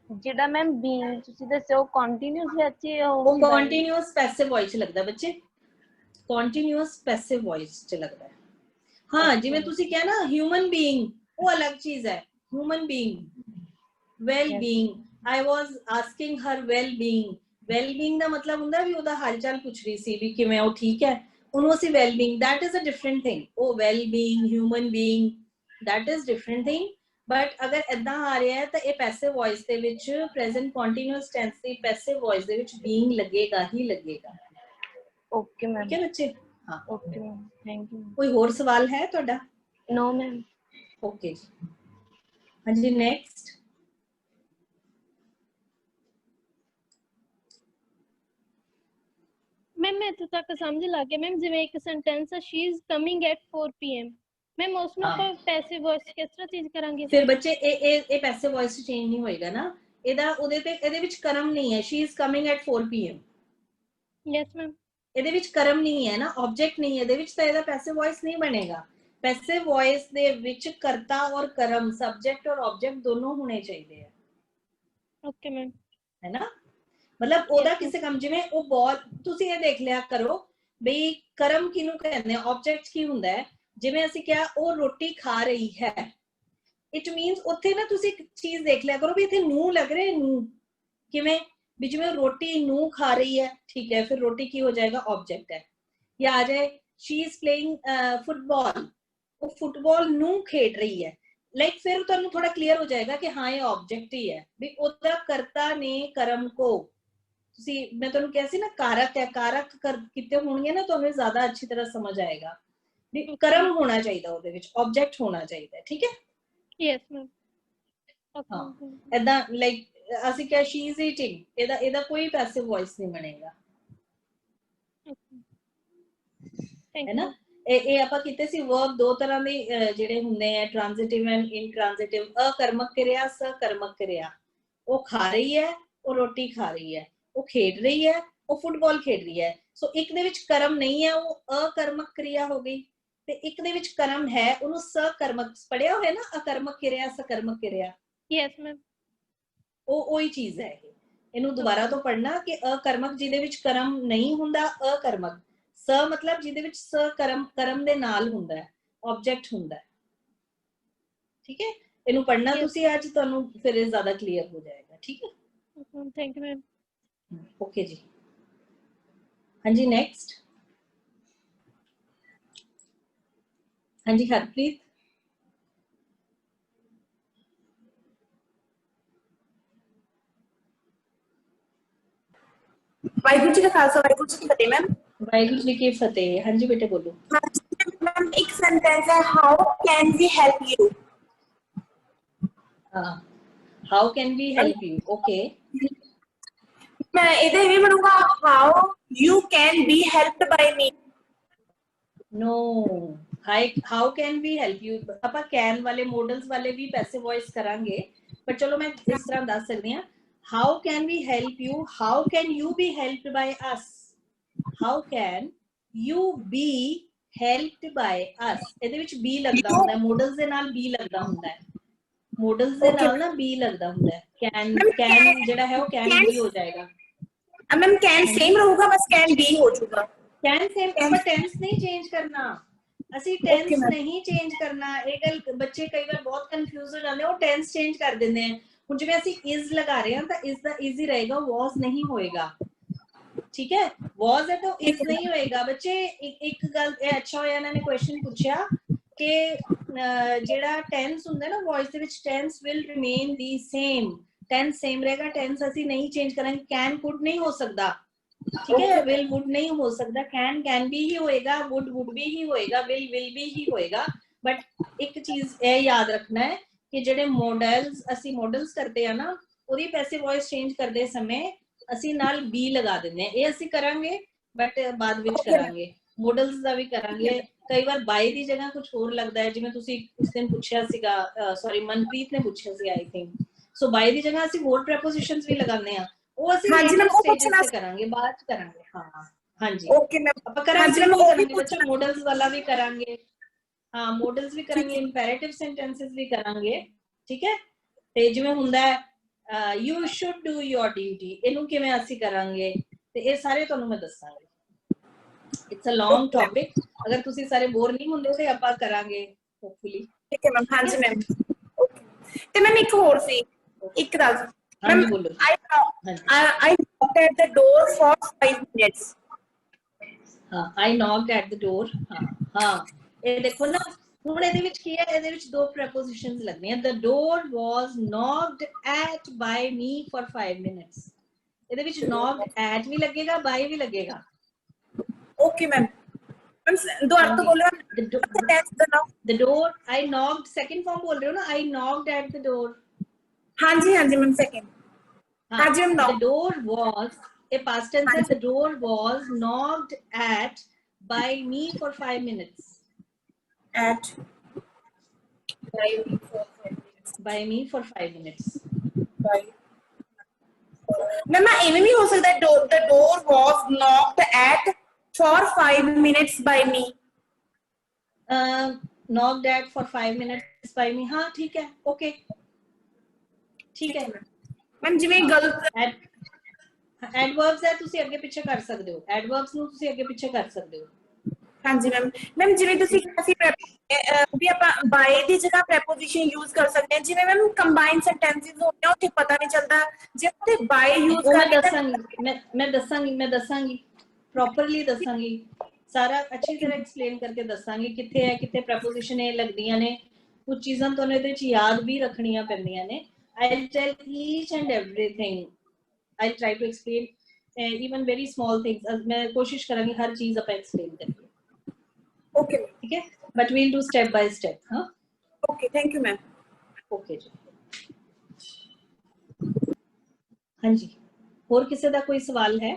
ਜਿਹੜਾ ਮੈਮ ਬੀਇੰਗ ਤੁਸੀਂ ਦੱਸਿਆ ਉਹ ਕੰਟੀਨਿਊਸ ਵਿੱਚ
वो continuous passive voice च लगदा बच्चे, continuous passive voice च लगदा है। हाँ जिवें तुसी कहा ना human being, वो अलग चीज है। human being, well being, I was asking her well being, well being ਦਾ ਮਤਲਬ ਹੁੰਦਾ ਵੀ ਉਹਦਾ ਹਾਲ ਚਾਲ ਪੁੱਛ ਰਹੀ ਸੀ ਵੀ ਕਿਵੇਂ ਉਹ ਠੀਕ ਹੈ, ਉਹਨੂੰ ਅਸੀਂ well being, that is a different thing। ਉਹ well being, human being, that is different thing। But अगर इदा आ रहा है तो ये पैसिव वॉइस दे विच प्रेजेंट कंटीन्यूअस टेंस दी पैसिव वॉइस दे विच बीइंग लगेगा ही लगेगा।
ਓਕੇ ਮੈਮ,
ठीक है बच्चे? हाँ,
ਓਕੇ ਮੈਮ, ਥੈਂਕ ਯੂ।
कोई होर सवाल है ਤੁਹਾਡਾ?
No ma'am.
ओके जी, हाँ जी नेक्स्ट।
मैम मैं इत्थे तक समझ लग गया मैम, जिवें एक सेंटेंस है she is coming at 4 PM, ma'am उसमें
हाँ।
ਆਪਾਂ ਪੈਸਿਵ ਵੌਇਸ ਕਿਸ ਤਰ੍ਹਾਂ ਚੇਂਜ ਕਰਾਂਗੇ?
ਫਿਰ ਬੱਚੇ ਇਹ ਪੈਸਿਵ ਵੌਇਸ ਚੇਂਜ ਨਹੀਂ ਹੋਏਗਾ ਨਾ, ਇਹਦਾ ਉਹਦੇ ਤੇ ਇਹਦੇ ਵਿੱਚ ਕਰਮ ਨਹੀਂ ਹੈ। She is coming at 4 PM,
yes ma'am.
ਇਹਦੇ ਵਿੱਚ ਕਰਮ ਨਹੀਂ ਹੈ ਨਾ, ਆਬਜੈਕਟ ਨਹੀਂ ਹੈ ਇਹਦੇ ਵਿੱਚ, ਤਾਂ ਇਹਦਾ ਪੈਸਿਵ ਵੌਇਸ ਨਹੀਂ ਬਣੇਗਾ। ਪੈਸਿਵ ਵੌਇਸ ਦੇ ਵਿੱਚ ਕਰਤਾ ਔਰ ਕਰਮ, ਸਬਜੈਕਟ ਔਰ ਆਬਜੈਕਟ ਦੋਨੋਂ ਹੋਣੇ ਚਾਹੀਦੇ ਆ।
Okay ma'am.
है ना, मतलब ਉਹਦਾ ਕਿਸੇ ਕੰਮ, ਜਿਵੇਂ ਉਹ ਬਾਲ, ਤੁਸੀਂ ਇਹ ਦੇਖ ਲਿਆ ਕਰੋ ਬਈ ਕਰਮ ਕਿਹਨੂੰ ਕਹਿੰਦੇ ਆ, ਆਬਜੈਕਟ ਕੀ ਹੁੰਦਾ ਹੈ। ਜਿਵੇਂ ਅਸੀਂ ਕਿਹਾ ਉਹ ਰੋਟੀ ਖਾ ਰਹੀ ਹੈ, ਇਟ ਮੀਨਸ ਉੱਥੇ ਨਾ ਤੁਸੀਂ ਇੱਕ ਚੀਜ਼ ਦੇਖ ਲਿਆ ਕਰੋ ਵੀ ਇੱਥੇ ਨੂੰ ਲੱਗ ਰਿਹਾ, ਨੂੰ ਕਿਵੇਂ ਵੀ ਜਿਵੇਂ ਰੋਟੀ ਨੂੰ ਖਾ ਰਹੀ ਹੈ, ਠੀਕ ਹੈ, ਫਿਰ ਰੋਟੀ ਕੀ ਹੋ ਜਾਏਗਾ, ਆਬਜੈਕਟ ਹੈ। ਜਾਂ ਆ ਜਾਏ ਸ਼ੀ ਇਜ਼ ਪਲੇਇੰਗ ਫੁੱਟਬਾਲ, ਉਹ ਫੁੱਟਬਾਲ ਨੂੰ ਖੇਡ ਰਹੀ ਹੈ, लाइक फिर ਤੁਹਾਨੂੰ थोड़ा क्लियर हो जाएगा कि हाँ ये ऑब्जेक्ट ही है भी ਉਹਦਾ ਕਰਤਾ ਨੇ ਕਰਮ को, ਤੁਸੀਂ मैं ਤੁਹਾਨੂੰ ਕਿਹਾ ਸੀ ਨਾ ਕਾਰਕ ਹੈ, ਕਾਰਕ ਕਿਤੇ ਹੋਣਗੇ ਨਾ ਤੁਹਾਨੂੰ ਜ਼ਿਆਦਾ ਅੱਛੀ ਤਰ੍ਹਾਂ ਸਮਝ ਆਏਗਾ ਵੀ ਕਰਮ ਹੋਣਾ ਚਾਹੀਦਾ ਉਹਦੇ ਵਿੱਚ, ਆਬਜੈਕਟ ਹੋਣਾ ਚਾਹੀਦਾ। ਠੀਕ ਹੈ,
ਯੈਸ ਮੈਮ।
ਹਾਂ ਐਦਾਂ ਲਾਈਕ ਅਸੀਂ ਕਿਹਾ ਸ਼ੀ ਇਜ਼ ਈਟਿੰਗ, ਇਹਦਾ ਕੋਈ ਪੈਸਿਵ ਵੌਇਸ ਨਹੀਂ ਬਣੇਗਾ, ਹੈ ਨਾ। ਇਹ ਆਪਾਂ ਕੀਤੇ ਸੀ ਵਰਬ ਦੋ ਤਰ੍ਹਾਂ ਦੇ ਜਿਹੜੇ ਹੁੰਦੇ ਆ, ਟ੍ਰਾਂਜ਼ਿਟਿਵ ਐਂਡ ਇਨਟ੍ਰਾਂਜ਼ਿਟਿਵ। ਅਕਰਮਕ ਕਿਰਿਆ, ਸਕਰਮਕ ਕਿਰਿਆ। ਉਹ ਖਾ ਰਹੀ ਹੈ, ਉਹ ਰੋਟੀ ਖਾ ਰਹੀ ਹੈ, ਉਹ ਖੇਡ ਰਹੀ ਹੈ, ਉਹ ਫੁੱਟਬਾਲ ਖੇਡ ਰਹੀ ਹੈ। ਸੋ ਇੱਕ ਦੇ ਵਿੱਚ ਕਰਮ ਨਹੀਂ ਹੈ, ਉਹ ਅਕਰਮਕ ਕਿਰਿਆ ਹੋ ਗਈ, ਤੇ ਇੱਕ ਦੇ ਵਿੱਚ ਕਰਮ ਹੈ, ਉਹਨੂੰ ਸਕਰਮਕ ਪੜਿਆ ਹੋਇਆ ਨਾ, ਅਕਰਮਕ ਕਿਰਿਆ, ਸਕਰਮਕ ਕਿਰਿਆ।
Yes ma'am.
ਉਹੀ ਚੀਜ਼ ਹੈ ਇਹ, ਇਹਨੂੰ ਦੁਬਾਰਾ ਤੋਂ ਪੜਨਾ ਕਿ ਅਕਰਮਕ ਜਿਹਦੇ ਵਿੱਚ ਕਰਮ ਨਹੀਂ ਹੁੰਦਾ, ਅਕਰਮਕ। ਸ मतलब ਜਿਹਦੇ ਵਿੱਚ ਸ ਕਰਮ ਦੇ ਨਾਲ ਹੁੰਦਾ ਹੈ, ਆਬਜੈਕਟ ਹੁੰਦਾ ਹੈ। ਠੀਕ ਹੈ, ਇਹਨੂੰ ਪੜਨਾ ਤੁਸੀਂ ਅੱਜ, ਤੁਹਾਨੂੰ ਫਿਰ ਇਹ ਜ਼ਿਆਦਾ ਕਲੀਅਰ ਹੋ ਜਾਏਗਾ। ਠੀਕ ਹੈ,
ਥੈਂਕ ਯੂ ਮੈਮ।
ਓਕੇ ਜੀ, ਹਾਂਜੀ ਨੈਕਸਟ। ਹਾਂਜੀ ਹਰਪ੍ਰੀਤ।
ਵਾਹਿਗੁਰੂ ਜੀ ਕਾ ਖਾਲਸਾ, ਵਾਹਿਗੁਰੂ ਜੀ ਕੀ ਫਤਿਹ। ਮੈਮ
ਵਾਹਿਗੁਰੂ ਜੀ ਕੀ ਫਤਿਹ। ਹਾਂਜੀ ਬੇਟੇ ਬੋਲੋ।
ਮੈਮ ਇੱਕ ਸੈਂਟੈਂਸ ਹੈ, how can we help you.
ਹਾਂ, how can we help you. Okay,
ਮੈਂ ਇਹਦੇ ਵੀ ਬਣੂਗਾ, how you can be helped by me.
No, how can we help you ਆਪਾਂ कैन वाले मॉडल्स वाले भी पैसिव वॉइस करांगे, पर चलो मैं इस तरह दस सकती हूं, how can we help you, how can you be helped by us, how can you be helped by us. ਇਹਦੇ ਵਿੱਚ ਬੀ ਲੱਗਦਾ ਹੁੰਦਾ ਹੈ, ਮॉडल्स ਦੇ ਨਾਲ ਬੀ ਲੱਗਦਾ ਹੁੰਦਾ ਹੈ। ਮੋਡਲਸ ਦੇ
Okay.
ਨਾਲ ਨਾ ਬੀ ਲੱਗਦਾ ਹੁੰਦਾ ਹੈ, ਕੈਨ
Ma'am,
ਕੈਨ ਜਿਹੜਾ ਹੈ ਉਹ ਕੈਨ
can-
ਬੀ ਹੋ ਜਾਏਗਾ।
मैम कैन सेम रहूगा बस कैन बी हो जाएगा।
ਕੈਨ ਸੇਮ,
Can-
ਆਪਾਂ ਟੈਂਸ ਨਹੀਂ ਚੇਂਜ ਕਰਨਾ, ਅਸੀਂ
Okay,
ਟੈਂਸ
ma'am.
ਨਹੀਂ ਚੇਂਜ ਕਰਨਾ। ਇਹ ਗੱਲ ਬੱਚੇ ਕਈ ਵਾਰ ਬਹੁਤ ਕਨਫਿਊਜ਼ ਹੋ ਜਾਂਦੇ, ਉਹ ਟੈਂਸ ਚੇਂਜ ਕਰ ਦਿੰਦੇ ਆ। ਹੁਣ ਜਿਵੇਂ ਅਸੀਂ ਇਜ਼ ਲਗਾ ਰਹੇ ਹਾਂ ਤਾਂ ਇਜ਼ ਦਾ ਇਜ਼ ਹੀ ਰਹੇਗਾ, ਵਾਸ ਨਹੀਂ ਹੋਏਗਾ। ਠੀਕ ਹੈ, ਵਾਸ ਹੈ ਤਾਂ ਇਜ਼ ਨਹੀਂ ਹੋਏਗਾ। ਬੱਚੇ ਇੱਕ ਗੱਲ ਇਹ ਅੱਛਾ ਹੋਇਆ ਇਹਨਾਂ ਨੇ ਕੁਐਸਚਨ ਪੁੱਛਿਆ ਕਿ ਜਿਹੜਾ ਟੈਂਸ ਹੁੰਦਾ ਨਾ ਵੌਇਸ ਦੇ ਵਿੱਚ, tens will remain the same, tens same ਰਹੇਗਾ, ਟੈਂਸ ਅਸੀਂ ਨਹੀਂ ਚੇਂਜ ਕਰਾਂਗੇ। ਕੈਨ ਕੁਡ ਨਹੀਂ ਹੋ ਸਕਦਾ, ठीक है, विल वुड नहीं हो सकता, कैन बी ही होएगा, वुड भी ही होएगा, विल भी ही होएगा। बट एक चीज ये याद रखना है कि जेडे मॉडल्स ਅਸੀਂ मॉडल्स करते हैं ना, ਉਹਦੀ ਪੈਸਿਵ ਵੌਇਸ ਚੇਂਜ ਕਰਦੇ ਸਮੇਂ ਅਸੀਂ ਨਾਲ ਬੀ ਲਗਾ ਦਿੰਦੇ ਹਾਂ। ਇਹ ਅਸੀਂ ਕਰਾਂਗੇ ਬਟ ਬਾਅਦ ਵਿੱਚ ਕਰਾਂਗੇ, ਮॉडल्स ਦਾ ਵੀ ਕਰਾਂਗੇ। ਕਈ ਵਾਰ ਬਾਈ ਦੀ ਜਗ੍ਹਾ ਕੁਝ ਹੋਰ ਲੱਗਦਾ ਹੈ, ਜਿਵੇਂ ਤੁਸੀਂ ਉਸ ਦਿਨ ਪੁੱਛਿਆ ਸੀਗਾ, ਸੌਰੀ ਮਨਪ੍ਰੀਤ ਨੇ ਪੁੱਛਿਆ ਸੀ ਆਈ ਥਿੰਕ। ਸੋ ਬਾਈ ਦੀ ਜਗ੍ਹਾ ਅਸੀਂ ਹੋਰ ਪ੍ਰੈਪੋਜੀਸ਼ਨਸ ਵੀ ਲਗਾਉਂਦੇ ਆ, ਉਹ ਅਸੀਂ
ਹਾਂਜੀ ਮੈਂ ਉਹ ਪੁੱਛਣਾ
ਸਟੇजेस ਤੇ ਕਰਾਂਗੇ, ਬਾਅਦ ਚ ਕਰਾਂਗੇ। ਹਾਂ ਹਾਂਜੀ
ओके मैम।
ਆਪਾਂ ਕਰਾਂਗੇ,
मैं वो भी
ਬੱਚੇ
पूछना
ਮॉडल्स ਵਾਲਾ ਵੀ ਕਰਾਂਗੇ। ਹਾਂ ਮॉडल्स ਵੀ ਕਰਾਂਗੇ, ਇੰਪੈਰੇਟਿਵ ਸੈਂਟੈਂਸਸ ਵੀ ਕਰਾਂਗੇ। ਠੀਕ ਹੈ, ਤੇ ਜਿਵੇਂ ਹੁੰਦਾ ਹੈ you should do your duty, ਇਹਨੂੰ ਕਿਵੇਂ ਅਸੀਂ ਕਰਾਂਗੇ, ਤੇ ਇਹ ਸਾਰੇ ਤੁਹਾਨੂੰ ਮੈਂ ਦੱਸਾਂਗੀ। ਇਟਸ ਅ ਲੌਂਗ ਟੌਪਿਕ, ਅਗਰ ਤੁਸੀਂ ਸਾਰੇ ਬੋਰ ਨਹੀਂ ਹੁੰਦੇ ਤੇ ਆਪਾਂ ਕਰਾਂਗੇ ਹੋਪਫੁਲੀ।
ठीक है मैम। हाँ जी मैम। ओके ਤੇ ਮੈਮ ਇੱਕ ਹੋਰ ਸੀ, ਇੱਕ ਦੱਸ
ਹਾਂਜੀ ਬੋਲੋ।
I knocked at the door for 5 minutes।
ਹਾਂ I knocked at the door। ਹਾਂ ਇਹ ਦੇਖੋ ਨਾ, ਹੁਣ ਇਹਦੇ ਵਿੱਚ ਕੀ ਹੈ, ਇਹਦੇ ਵਿੱਚ ਦੋ ਪ੍ਰੈਪੋਜੀਸ਼ਨਸ ਲੱਗਣੀਆਂ। the door was knocked at by me for 5 minutes। ਇਹਦੇ ਵਿੱਚ knocked at ਵੀ ਲੱਗੇਗਾ, by ਵੀ ਲੱਗੇਗਾ।
Okay ma'am. मैम दोबारा तो बोलो।
the door I knocked, second form बोल रहे हो ना, I knocked at the door।
हाँ जी मैम सेकंड। हाँ जी ma'am
the door was, a past tense है, the door was knocked at by me for 5 minutes।
at
by me for 5 minutes।
Ma'am एवं भी हो सकता है, the door was knocked at for 5 minutes by me।
knocked at for 5 minutes by me। हाँ ठीक है, ओके ठीक है।
मैम जिਵੇਂ ਗਲਤ
ਐਡਵਰਬਸ ਹੈ, ਤੁਸੀਂ ਅੱਗੇ ਪਿੱਛੇ ਕਰ ਸਕਦੇ ਹੋ, ਐਡਵਰਬਸ ਨੂੰ ਤੁਸੀਂ ਅੱਗੇ ਪਿੱਛੇ ਕਰ ਸਕਦੇ ਹੋ।
ਹਾਂਜੀ ਮੈਮ ਜਿਵੇਂ ਤੁਸੀਂ ਅਸੀਂ ਵੀ ਆਪਾਂ ਬਾਏ ਦੀ ਜਗ੍ਹਾ ਪ੍ਰੈਪੋਜੀਸ਼ਨ ਯੂਜ਼ ਕਰ ਸਕਦੇ ਹਾਂ। ਜਿਵੇਂ ਮੈਮ ਕੰਬਾਈਨਡ ਸੈਂਟੈਂਸਸ ਹੁੰਦੇ ਆ, ਉੱਥੇ ਪਤਾ ਨਹੀਂ ਚੱਲਦਾ ਜੇ ਉੱਥੇ ਬਾਏ ਯੂਜ਼
ਕਰਦੇ। ਮੈਂ ਦੱਸਾਂਗੀ ਪ੍ਰੋਪਰਲੀ ਦੱਸਾਂਗੀ, ਸਾਰਾ ਅੱਛੀ ਤਰ੍ਹਾਂ ਐਕਸਪਲੇਨ ਕਰਕੇ ਦੱਸਾਂਗੀ ਕਿੱਥੇ ਹੈ, ਕਿੱਥੇ ਪ੍ਰੈਪੋਜੀਸ਼ਨ ਇਹ ਲੱਗਦੀਆਂ ਨੇ। ਕੁਝ ਚੀਜ਼ਾਂ ਤੁਹਾਨੂੰ ਇਹਦੇ ਵਿੱਚ ਯਾਦ ਵੀ ਰੱਖਣੀਆਂ ਪੈਂਦੀਆਂ ਨੇ। I'll tell each and everything, I'll try to explain even very small things। मैं कोशिश करूंगी हर चीज अपन एक्सप्लेन करिए।
ओके
ठीक है, but we'll do step by step। हाँ
okay thank you ma'am.
Okay जी। हाँ जी, और किसी का कोई सवाल है?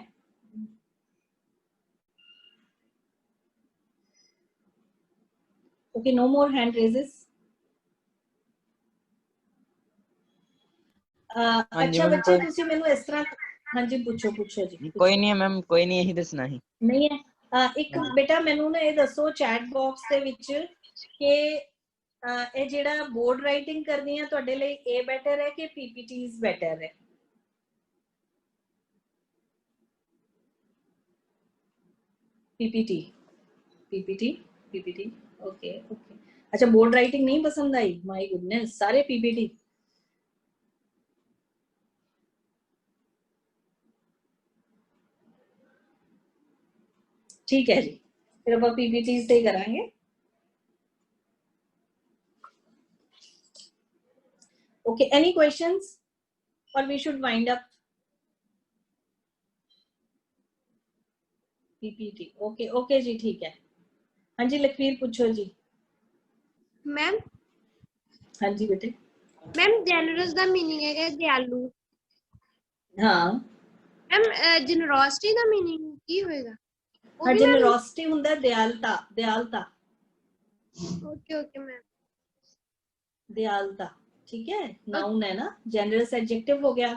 Okay, no more hand raises। अच्छा बच्चे ਤੁਸੀਂ ਮੈਨੂੰ ਇਸ ਤਰ੍ਹਾਂ, ਹਾਂਜੀ ਪੁੱਛੋ ਜੀ।
ਕੋਈ ਨਹੀਂ ਮੈਮ, ਕੋਈ ਨਹੀਂ, ਇਹੀ ਦੱਸਣਾ ਸੀ।
ਨਹੀਂ ਹੈ, ਇੱਕ ਬੇਟਾ ਮੈਨੂੰ ਨਾ ਇਹ ਦੱਸੋ ਚੈਟ ਬਾਕਸ ਦੇ ਵਿੱਚ ਕਿ ਇਹ ਜਿਹੜਾ ਬੋਰਡ ਰਾਈਟਿੰਗ ਕਰਨੀ ਹੈ ਤੁਹਾਡੇ ਲਈ ਇਹ ਬੈਟਰ ਹੈ ਕਿ ਪੀਪੀਟੀਜ਼ ਬੈਟਰ ਹੈ? PPT okay. अच्छा बोर्ड राइटिंग नहीं पसंद आई? माय गुडनेस, सारे पीपीटी। ठीक है जी, फिर अब पीपीटी से ही कराएंगे। ओके, एनी क्वेश्चंस और we should wind up? PPT okay okay जी, ठीक है। हाँ जी लखवीर पूछो जी।
मैम
हाँ जी बेटे।
मैम जेनरस ਦਾ मीनिंग है दयालु।
हाँ
मैम जेनरोसिटी ਦਾ मीनिंग ਕੀ ਹੋਏਗਾ?
हाँ जेनरोसिटी ਹੁੰਦਾ ਹੈ दयालता, दयालता।
ओके ओके मैम,
दयालता ठीक है, नाउन है ना, जेनरस एडजेक्टिव हो गया।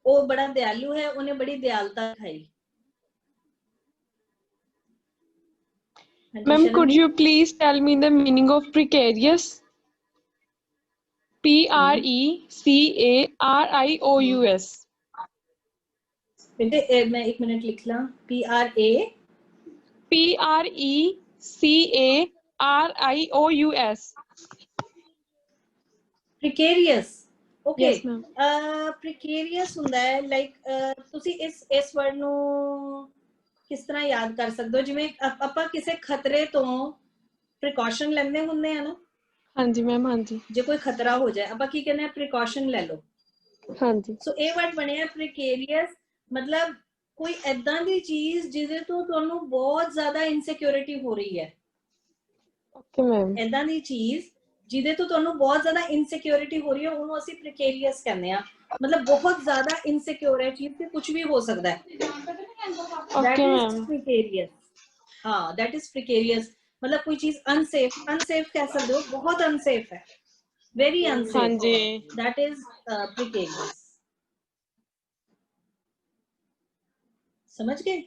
वो बड़ा दयालु है, उन्हें बड़ी दयालता दिखाई। ਹਾਂਜੀ
Ma'am,
Sharan
could you please tell me the meaning of precarious? Precarious.
बेटे मैं एक मिनट लिख ला
Precarious.
precarious okay
Yes, ma'am.
precarious ਹੁੰਦਾ ਹੈ ਲਾਈਕ ਤੁਸੀਂ ਇਸ ਵਰਡ ਨੂੰ ਕਿਸ ਤਰ੍ਹਾਂ ਯਾਦ ਕਰ ਸਕਦੇ ਹੋ ਜਿਵੇਂ ਆਪਾਂ ਕਿਸੇ ਖਤਰੇ ਤੋਂ ਪ੍ਰੀਕਾਸ਼ਨ ਲੈਂਦੇ ਹੁੰਦੇ ਆ ਨਾ
ਹਾਂਜੀ ਮੈਮ ਹਾਂਜੀ
ਜੇ ਕੋਈ ਖਤਰਾ ਹੋ ਜਾਏ ਆਪਾਂ ਕੀ ਕਹਿੰਦੇ ਆ ਪ੍ਰੀਕਾਸ਼ਨ ਲੈ ਲਓ
ਹਾਂਜੀ
ਸੋ ਇਹ ਵਰਡ ਬਣਿਆ precarious ਮਤਲਬ ਕੋਈ ਐਦਾਂ ਦੀ ਚੀਜ਼ ਜਿਹਦੇ ਤੋਂ ਤੁਹਾਨੂੰ ਬਹੁਤ ਜ਼ਿਆਦਾ ਇਨਸਿਕਿਉਰਿਟੀ ਹੋ ਰਹੀ ਹੈ
ਓਕੇ ਮੈਮ
ਐਦਾਂ ਦੀ ਚੀਜ਼ ਜਿਹਦੇ ਤੋਂ ਤੁਹਾਨੂੰ ਬਹੁਤ ਜ਼ਿਆਦਾ ਇਨਸਿਕਿਉਰਿਟੀ ਹੋ ਰਹੀ ਹੈ ਉਹਨੂੰ ਅਸੀਂ ਪ੍ਰੀਕੇਰੀਅਸ ਕਹਿੰਦੇ ਆ ਮਤਲਬ ਬਹੁਤ ਜ਼ਿਆਦਾ ਇਨਸਿਕਿਉਰ ਹੈ ਚੀਜ਼ ਤੇ ਕੁਝ ਵੀ ਹੋ ਸਕਦਾ ਹੈ that is precarious हाँ that is precarious मतलब कोई चीज अनसेफ कह सकते हो बहुत अनसेफ है very unsafe
हाँ जी
that is precarious समझ गए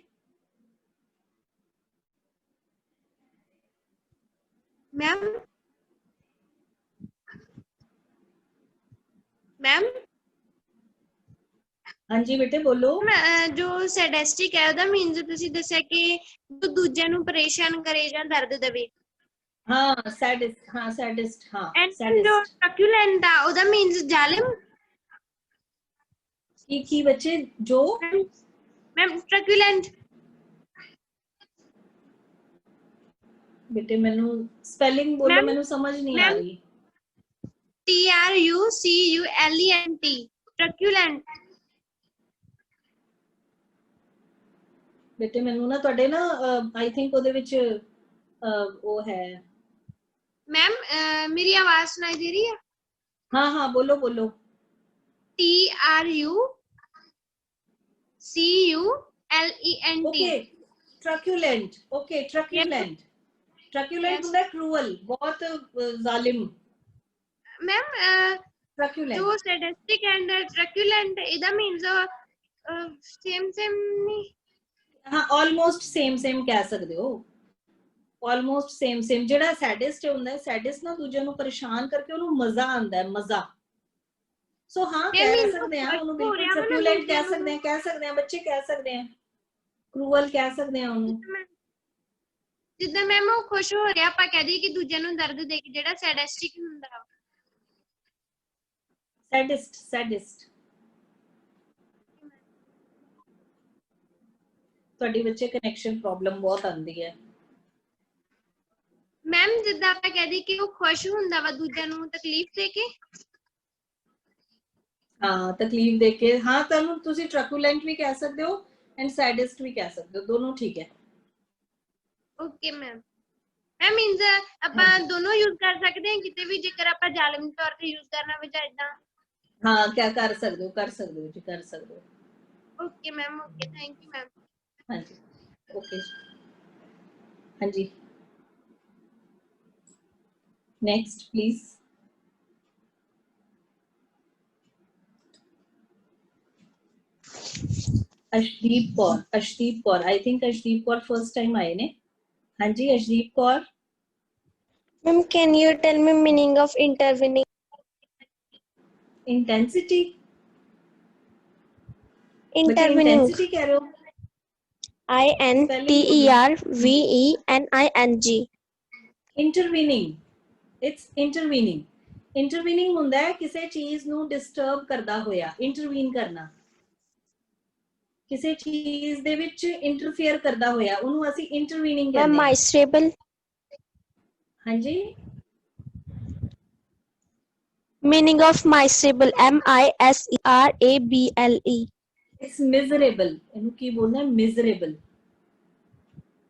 मैम मैम
हाँ जी बेटे बोलो
जो सैडिस्टिक है ਉਹਦਾ ਮੀਨਸ ਤੁਸੀਂ ਦੱਸਿਆ ਕਿ ਜੋ ਦੂਜਿਆਂ ਨੂੰ ਪਰੇਸ਼ਾਨ ਕਰੇ ਜਾਂ ਦਰਦ ਦੇਵੇ
हाँ sadist हाँ
ਐਂਡ ਜੋ ਟਰਕਿਊਲੈਂਟ ਆ ਉਹਦਾ ਮੀਨਸ ਜ਼ਾਲਿਮ
की बच्चे जो
मैम ट्रक्यूलेंट
बेटे मैनू स्पेलिंग बोलो मैनू समझ नहीं आ रही
TRUCULENT ट्रक्यूलेंट
बेटे मैनू ना ਤੁਹਾਡੇ ना आई थिंक ਉਹਦੇ ਵਿੱਚ ਉਹ है
मैम मेरी आवाज सुनाई दे रही है
हाँ हाँ बोलो बोलो
TRUCULENT
okay truculent ਹੁੰਦਾ cruel बहुत जालिम
मैम
truculent
जो sadistic and truculent ਇਹਦਾ means same नहीं
हाँ almost same ਕਹਿ ਸਕਦੇ ਹੋ almost same ਜਿਹੜਾ sadist ਹੁੰਦਾ ਹੈ sadist ਨਾ ਦੂਜੇ ਨੂੰ ਪਰੇਸ਼ਾਨ ਕਰਕੇ ਉਹਨੂੰ ਮਜ਼ਾ ਆਉਂਦਾ ਹੈ ਮਜ਼ਾ ਸੋ ਹਾਂ ਕਹਿ ਸਕਦੇ ਆ ਉਹਨੂੰ ਬਿਲਕੁਲ truculent ਕਹਿ ਸਕਦੇ ਆ ਬੱਚੇ ਕਹਿ ਸਕਦੇ ਆ cruel ਕਹਿ ਸਕਦੇ ਆ ਉਹਨੂੰ
ਜਿੱਦਾਂ ਮੈਮ ਉਹ ਖੁਸ਼ ਹੋ ਰਿਹਾ ਆਪਾਂ ਕਹਿ ਦਈਏ ਕਿ ਦੂਜਿਆਂ ਨੂੰ ਦਰਦ ਦੇ ਕੇ ਜਿਹੜਾ sadistic ਹੁੰਦਾ
sadist ਤੁਹਾਡੀ ਬੱਚੇ ਕਨੈਕਸ਼ਨ ਪ੍ਰੋਬਲਮ ਬਹੁਤ ਆਉਂਦੀ ਹੈ
ਮੈਮ ਜਿੱਦਾਂ ਆਪਾਂ ਕਹਿ ਦਈਏ ਕਿ ਉਹ ਖੁਸ਼ ਹੁੰਦਾ ਵਾ ਦੂਜਿਆਂ ਨੂੰ ਤਕਲੀਫ ਦੇ ਕੇ
ਹਾਂ ਤਕਲੀਫ ਦੇ ਕੇ ਹਾਂ ਤੁਹਾਨੂੰ ਤੁਸੀਂ truculent ਵੀ ਕਹਿ ਸਕਦੇ ਹੋ ਐਂਡ sadist ਵੀ ਕਹਿ ਸਕਦੇ ਹੋ ਦੋਨੋਂ ਠੀਕ ਹੈ
ਓਕੇ ਮੈਮ ਮੀਨਸ ਆਪਾਂ ਦੋਨੋਂ ਯੂਜ਼ ਕਰ ਸਕਦੇ ਹਾਂ ਕਿਤੇ ਵੀ ਜੇਕਰ ਆਪਾਂ ਜ਼ਾਲਿਮ ਤੌਰ ਤੇ ਯੂਜ਼ ਕਰਨਾ ਹੋਵੇ ਜਾਂ ਇਦਾਂ
ਹਾਂ ਕਿਆ ਕਰ ਸਕਦੇ ਹੋ ਜੀ ਕਰ ਸਕਦੇ ਹੋ
okay ma'am okay thank you ma'am
ਹਾਂਜੀ ਓਕੇ ਹਾਂਜੀ next please Arshdeep Kaur I think Arshdeep Kaur first time आए ने हाँ जी Arshdeep Kaur
ma'am can you tell me meaning of intervening
intensity
intervening
कह रहे हो
INTERVENING
इंटरवीनिंग इट्स इंटरवीनिंग ਹੁੰਦਾ ਹੈ ਕਿਸੇ ਚੀਜ਼ ਨੂੰ ਡਿਸਟਰਬ ਕਰਦਾ ਹੋਇਆ ਇੰਟਰਵੀਨ ਕਰਨਾ ਕਿਸੇ ਚੀਜ਼ ਦੇ ਵਿੱਚ ਇੰਟਰਫੇਅਰ ਕਰਦਾ ਹੋਇਆ ਉਹਨੂੰ ਅਸੀਂ ਇੰਟਰਵੀਨਿੰਗ ਕਹਿੰਦੇ ਹਾਂ
माइसरेबल
ਹਾਂਜੀ
meaning of miserable MISERABLE
it's miserable ਇਹਨੂੰ ਕੀ ਬੋਲਣਾ ਹੈ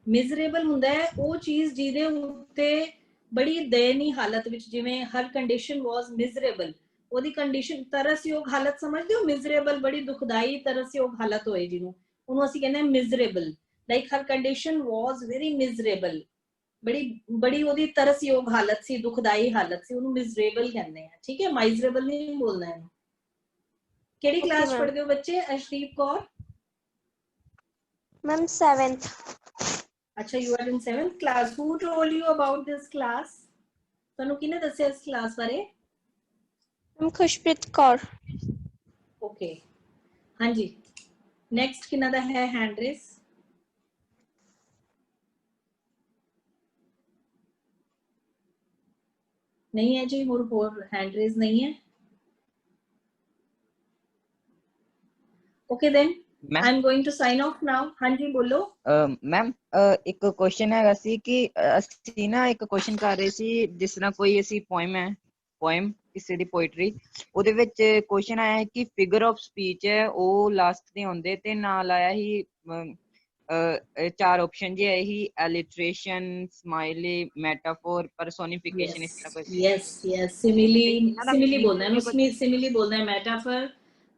ਮਿਜ਼ਰੇਬਲ ਹੁੰਦਾ ਹੈ ਉਹ ਚੀਜ਼ ਜਿਹਦੇ ਉੱਤੇ ਬੜੀ ਦਇਨੀ ਹਾਲਤ ਵਿੱਚ ਜਿਵੇਂ ਹਰ ਕੰਡੀਸ਼ਨ ਵਾਸ ਮਿਜ਼ਰੇਬਲ ਉਹਦੀ ਕੰਡੀਸ਼ਨ ਤਰਸਯੋਗ ਹਾਲਤ ਸਮਝਦੇ ਹੋ ਮਿਜ਼ਰੇਬਲ ਬੜੀ ਦੁਖਦਾਈ ਤਰਸਯੋਗ ਹਾਲਤ ਹੋਏ ਜਿਹਨੂੰ ਉਹਨੂੰ ਅਸੀਂ ਕਹਿੰਦੇ ਹਾਂ miserable like her condition was very miserable ਬੜੀ ਉਹਦੀ ਤਰਸਯੋਗ ਹਾਲਤ ਸੀ ਦੁਖਦਾਈ ਹਾਲਤ ਸੀ ਉਹਨੂੰ ਮਿਜ਼ਰੇਬਲ ਕਹਿੰਦੇ ਆ ਠੀਕ ਹੈ ਮਾਈਜ਼ਰੇਬਲ ਨਹੀਂ ਬੋਲਣਾ ਹੈ ਕਿਹੜੀ ਕਲਾਸ ਪੜ੍ਹਦੇ ਹੋ ਬੱਚੇ ਅਰਸ਼ਦੀਪ ਕੌਰ
मैम 7th
ਅੱਛਾ, you are in 7th class. Who told you about this class? ਤੁਹਾਨੂੰ ਕਿਹਨੇ ਦੱਸਿਆ ਇਸ ਕਲਾਸ ਬਾਰੇ?
ਮੈਮ ਖੁਸ਼ਪ੍ਰੀਤ ਕੌਰ।
ਓਕੇ, ਹਾਂਜੀ। ਨੈਕਸਟ ਕਿਹਨਾਂ ਦਾ ਹੈ ਹੈਂਡ ਰੇਸ? ਨਹੀਂ ਹੈ ਜੀ, ਹੋਰ ਹੈਂਡ ਰੇਸ ਨਹੀਂ ਹੈ। Okay then, I'm going to sign off now. ਹਾਂਜੀ ਬੋਲੋ।
ਮੈਮ ਇੱਕ ਕੁਐਸਚਨ ਹੈਗਾ ਸੀ ਕਿ ਅਸੀਂ ਨਾ ਇੱਕ ਕੁਐਸਚਨ ਕਰ ਰਹੇ ਸੀ, ਜਿਸ ਤਰ੍ਹਾਂ ਕੋਈ ਅਸੀਂ ਪੋਇਮ ਕਿਸੇ ਦੀ ਪੋਇਟਰੀ, ਉਹਦੇ ਵਿੱਚ ਕੁਐਸਚਨ ਆਇਆ ਹੈ ਕਿ ਫਿਗਰ ਆਫ ਸਪੀਚ ਹੈ ਉਹ ਲਾਸਟ ਤੇ ਆਉਂਦੇ ਤੇ ਨਾਲ ਆਇਆ ਹੀ 4 ਆਪਸ਼ਨ ਜੇ ਆਏ ਹੀ ਐਲਿਟਰੇਸ਼ਨ, ਸਮਾਈਲੀ, ਮੈਟਾਫੋਰ, ਪਰਸੋਨੀਫਿਕੇਸ਼ਨ, ਇਸ ਤਰ੍ਹਾਂ ਕੁਝ।
ਯੈਸ ਸਿਮਿਲੀ ਬੋਲਦੇ ਹਨ, ਉਸमें ਸਿਮਿਲੀ ਬੋਲਦੇ हैं, ਮੈਟਾਫਰ,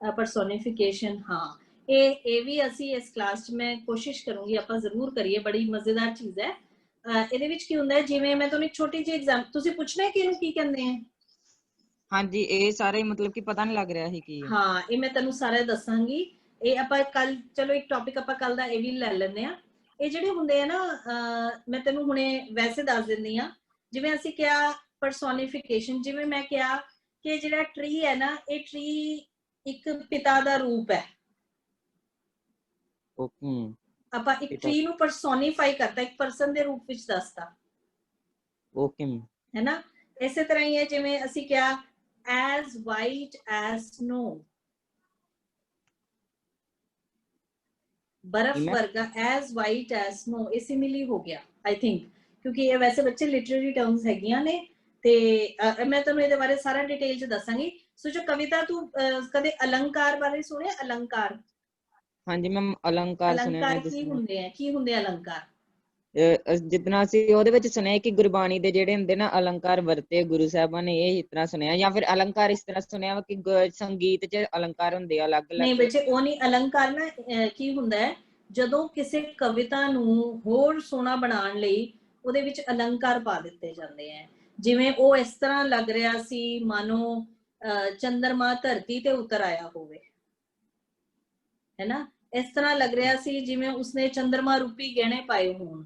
ਪਰਸੋਨੀਫਿਕੇਸ਼ਨ। ਹਾਂ, ਇਹ ਵੀ ਅਸੀਂ ਇਸ ਕਲਾਸ 'ਚ ਮੈਂ ਕੋਸ਼ਿਸ਼ ਕਰੂੰਗੀ ਆਪਾਂ ਜ਼ਰੂਰ ਕਰੀਏ, ਬੜੀ ਮਜ਼ੇਦਾਰ ਚੀਜ਼ ਹੈ। ਇਹਦੇ ਵਿੱਚ ਕੀ ਹੁੰਦਾ ਹੈ, ਜਿਵੇਂ ਮੈਂ ਤੁਹਾਨੂੰ ਇੱਕ ਛੋਟੀ ਜਿਹੀ ਐਗਜ਼ਾਮਪਲ, ਤੁਸੀਂ ਪੁੱਛਣਾ ਕਿ ਇਹਨੂੰ ਕੀ ਕਹਿੰਦੇ ਆ?
ਹਾਂਜੀ, ਇਹ ਸਾਰੇ ਮਤਲਬ ਕਿ ਪਤਾ ਨਹੀਂ ਲੱਗ ਰਿਹਾ ਸੀ ਕੀ।
ਹਾਂ, ਇਹ ਮੈਂ ਤੁਹਾਨੂੰ ਸਾਰਾ ਦੱਸਾਂਗੀ। ਇਹ ਆਪਾਂ ਕੱਲ, ਚਲੋ ਇੱਕ ਟੌਪਿਕ ਆਪਾਂ ਕੱਲ ਦਾ ਇਹ ਵੀ ਲੈ ਲੈਂਦੇ ਆ। ਇਹ ਜਿਹੜੇ ਹੁੰਦੇ ਆ ਨਾ, ਮੈਂ ਤੈਨੂੰ ਹੁਣੇ ਵੈਸੇ ਦੱਸ ਦਿੰਦੀ ਆ। ਜਿਵੇਂ ਅਸੀਂ ਕਿਹਾ ਪਰਸੋਨੀਫਿਕੇਸ਼ਨ, ਜਿਵੇਂ ਮੈਂ ਕਿਹਾ ਕਿ ਜਿਹੜਾ ਟਰੀ ਹੈ ਨਾ, ਇਹ ਟਰੀ ਇੱਕ ਪਿਤਾ ਦਾ ਰੂਪ ਹੈ। ਆਪਾਂ ਇੱਕ ਟਰੀ ਨੂੰ ਪਰਸੋਨੀਫਾਈ ਕਰਤਾ, ਇੱਕ ਪਰਸਨ ਦੇ ਰੂਪ ਵਿੱਚ ਦੱਸਤਾ।
ਓਕੇ
ਹੈ ਨਾ। ਇਸੇ ਤਰ੍ਹਾਂ ਹੀ ਹੈ, ਜਿਵੇਂ ਅਸੀਂ ਕਿਹਾ as white as snow, बर्फ वर्गा, as white as snow, ਇਹ ਸਿਮਿਲੀ ਹੋ ਗਿਆ I think, ਕਿਉਂਕਿ ਇਹ ਵੈਸੇ ਬੱਚੇ ਲਿਟਰੇਰੀ ਟਰਮਸ ਹੈਗੀਆਂ ਨੇ ਤੇ ਮੈਂ ਤੁਹਾਨੂੰ ਇਹਦੇ ਬਾਰੇ ਸਾਰਾ ਡਿਟੇਲ 'ਚ ਦੱਸਾਂਗੀ। ਸੋ ਜੋ ਕਵਿਤਾ, ਤੂੰ ਕਦੇ ਅਲੰਕਾਰ ਬਾਰੇ ਸੁਣਿਆ? ਅਲੰਕਾਰ?
ਹਾਂਜੀ ਮੈਮ, ਅਲੰਕਾਰ ਸੁਣਿਆ।
ਅਲੰਕਾਰ ਕੀ ਹੁੰਦੇ ਆ? ਕੀ ਹੁੰਦੇ ਅਲੰਕਾਰ?
ਜਿਤਨਾ ਅਸੀਂ ਉਹਦੇ ਵਿੱਚ ਸੁਣਿਆ ਕਿ ਗੁਰਬਾਣੀ ਦੇ ਜਿਹੜੇ ਹੁੰਦੇ ਨਾ ਅਲੰਕਾਰ ਵਰਤੇ ਗੁਰੂ ਸਾਹਿਬਾਂ ਨੇ, ਇਹ ਇਸ ਤਰ੍ਹਾਂ ਸੁਣਿਆ। ਜਾਂ ਫਿਰ ਅਲੰਕਾਰ ਇਸ ਤਰ੍ਹਾਂ ਸੁਣਿਆ ਕਿ ਸੰਗੀਤ 'ਚ ਅਲੰਕਾਰ ਹੁੰਦੇ ਆ ਅਲੱਗ-ਅਲੱਗ।
ਨਹੀਂ ਬੱਚੇ, ਉਹ ਨਹੀਂ। ਅਲੰਕਾਰ ਨਾ ਕੀ ਹੁੰਦਾ ਹੈ, ਜਦੋਂ ਕਿਸੇ ਕਵਿਤਾ ਨੂੰ ਹੋਰ ਸੋਹਣਾ ਬਣਾਉਣ ਲਈ ਉਹਦੇ ਵਿੱਚ ਅਲੰਕਾਰ ਪਾ ਦਿੱਤੇ ਜਾਂਦੇ ਹੈ। ਜਿਵੇਂ ਉਹ ਇਸ ਤਰ੍ਹਾਂ ਲੱਗ ਰਿਹਾ ਸੀ ਮਾਨੋ ਚੰਦਰਮਾ ਧਰਤੀ ਤੇ ਉਤਰ ਆਇਆ ਹੋਵੇ, ਹੈ ਨਾ। ਇਸ ਤਰ੍ਹਾਂ ਲੱਗ ਰਿਹਾ ਸੀ ਜਿਵੇਂ ਉਸਨੇ ਚੰਦਰਮਾ ਰੂਪੀ ਗਹਿਣੇ ਪਾਏ ਹੋਣ।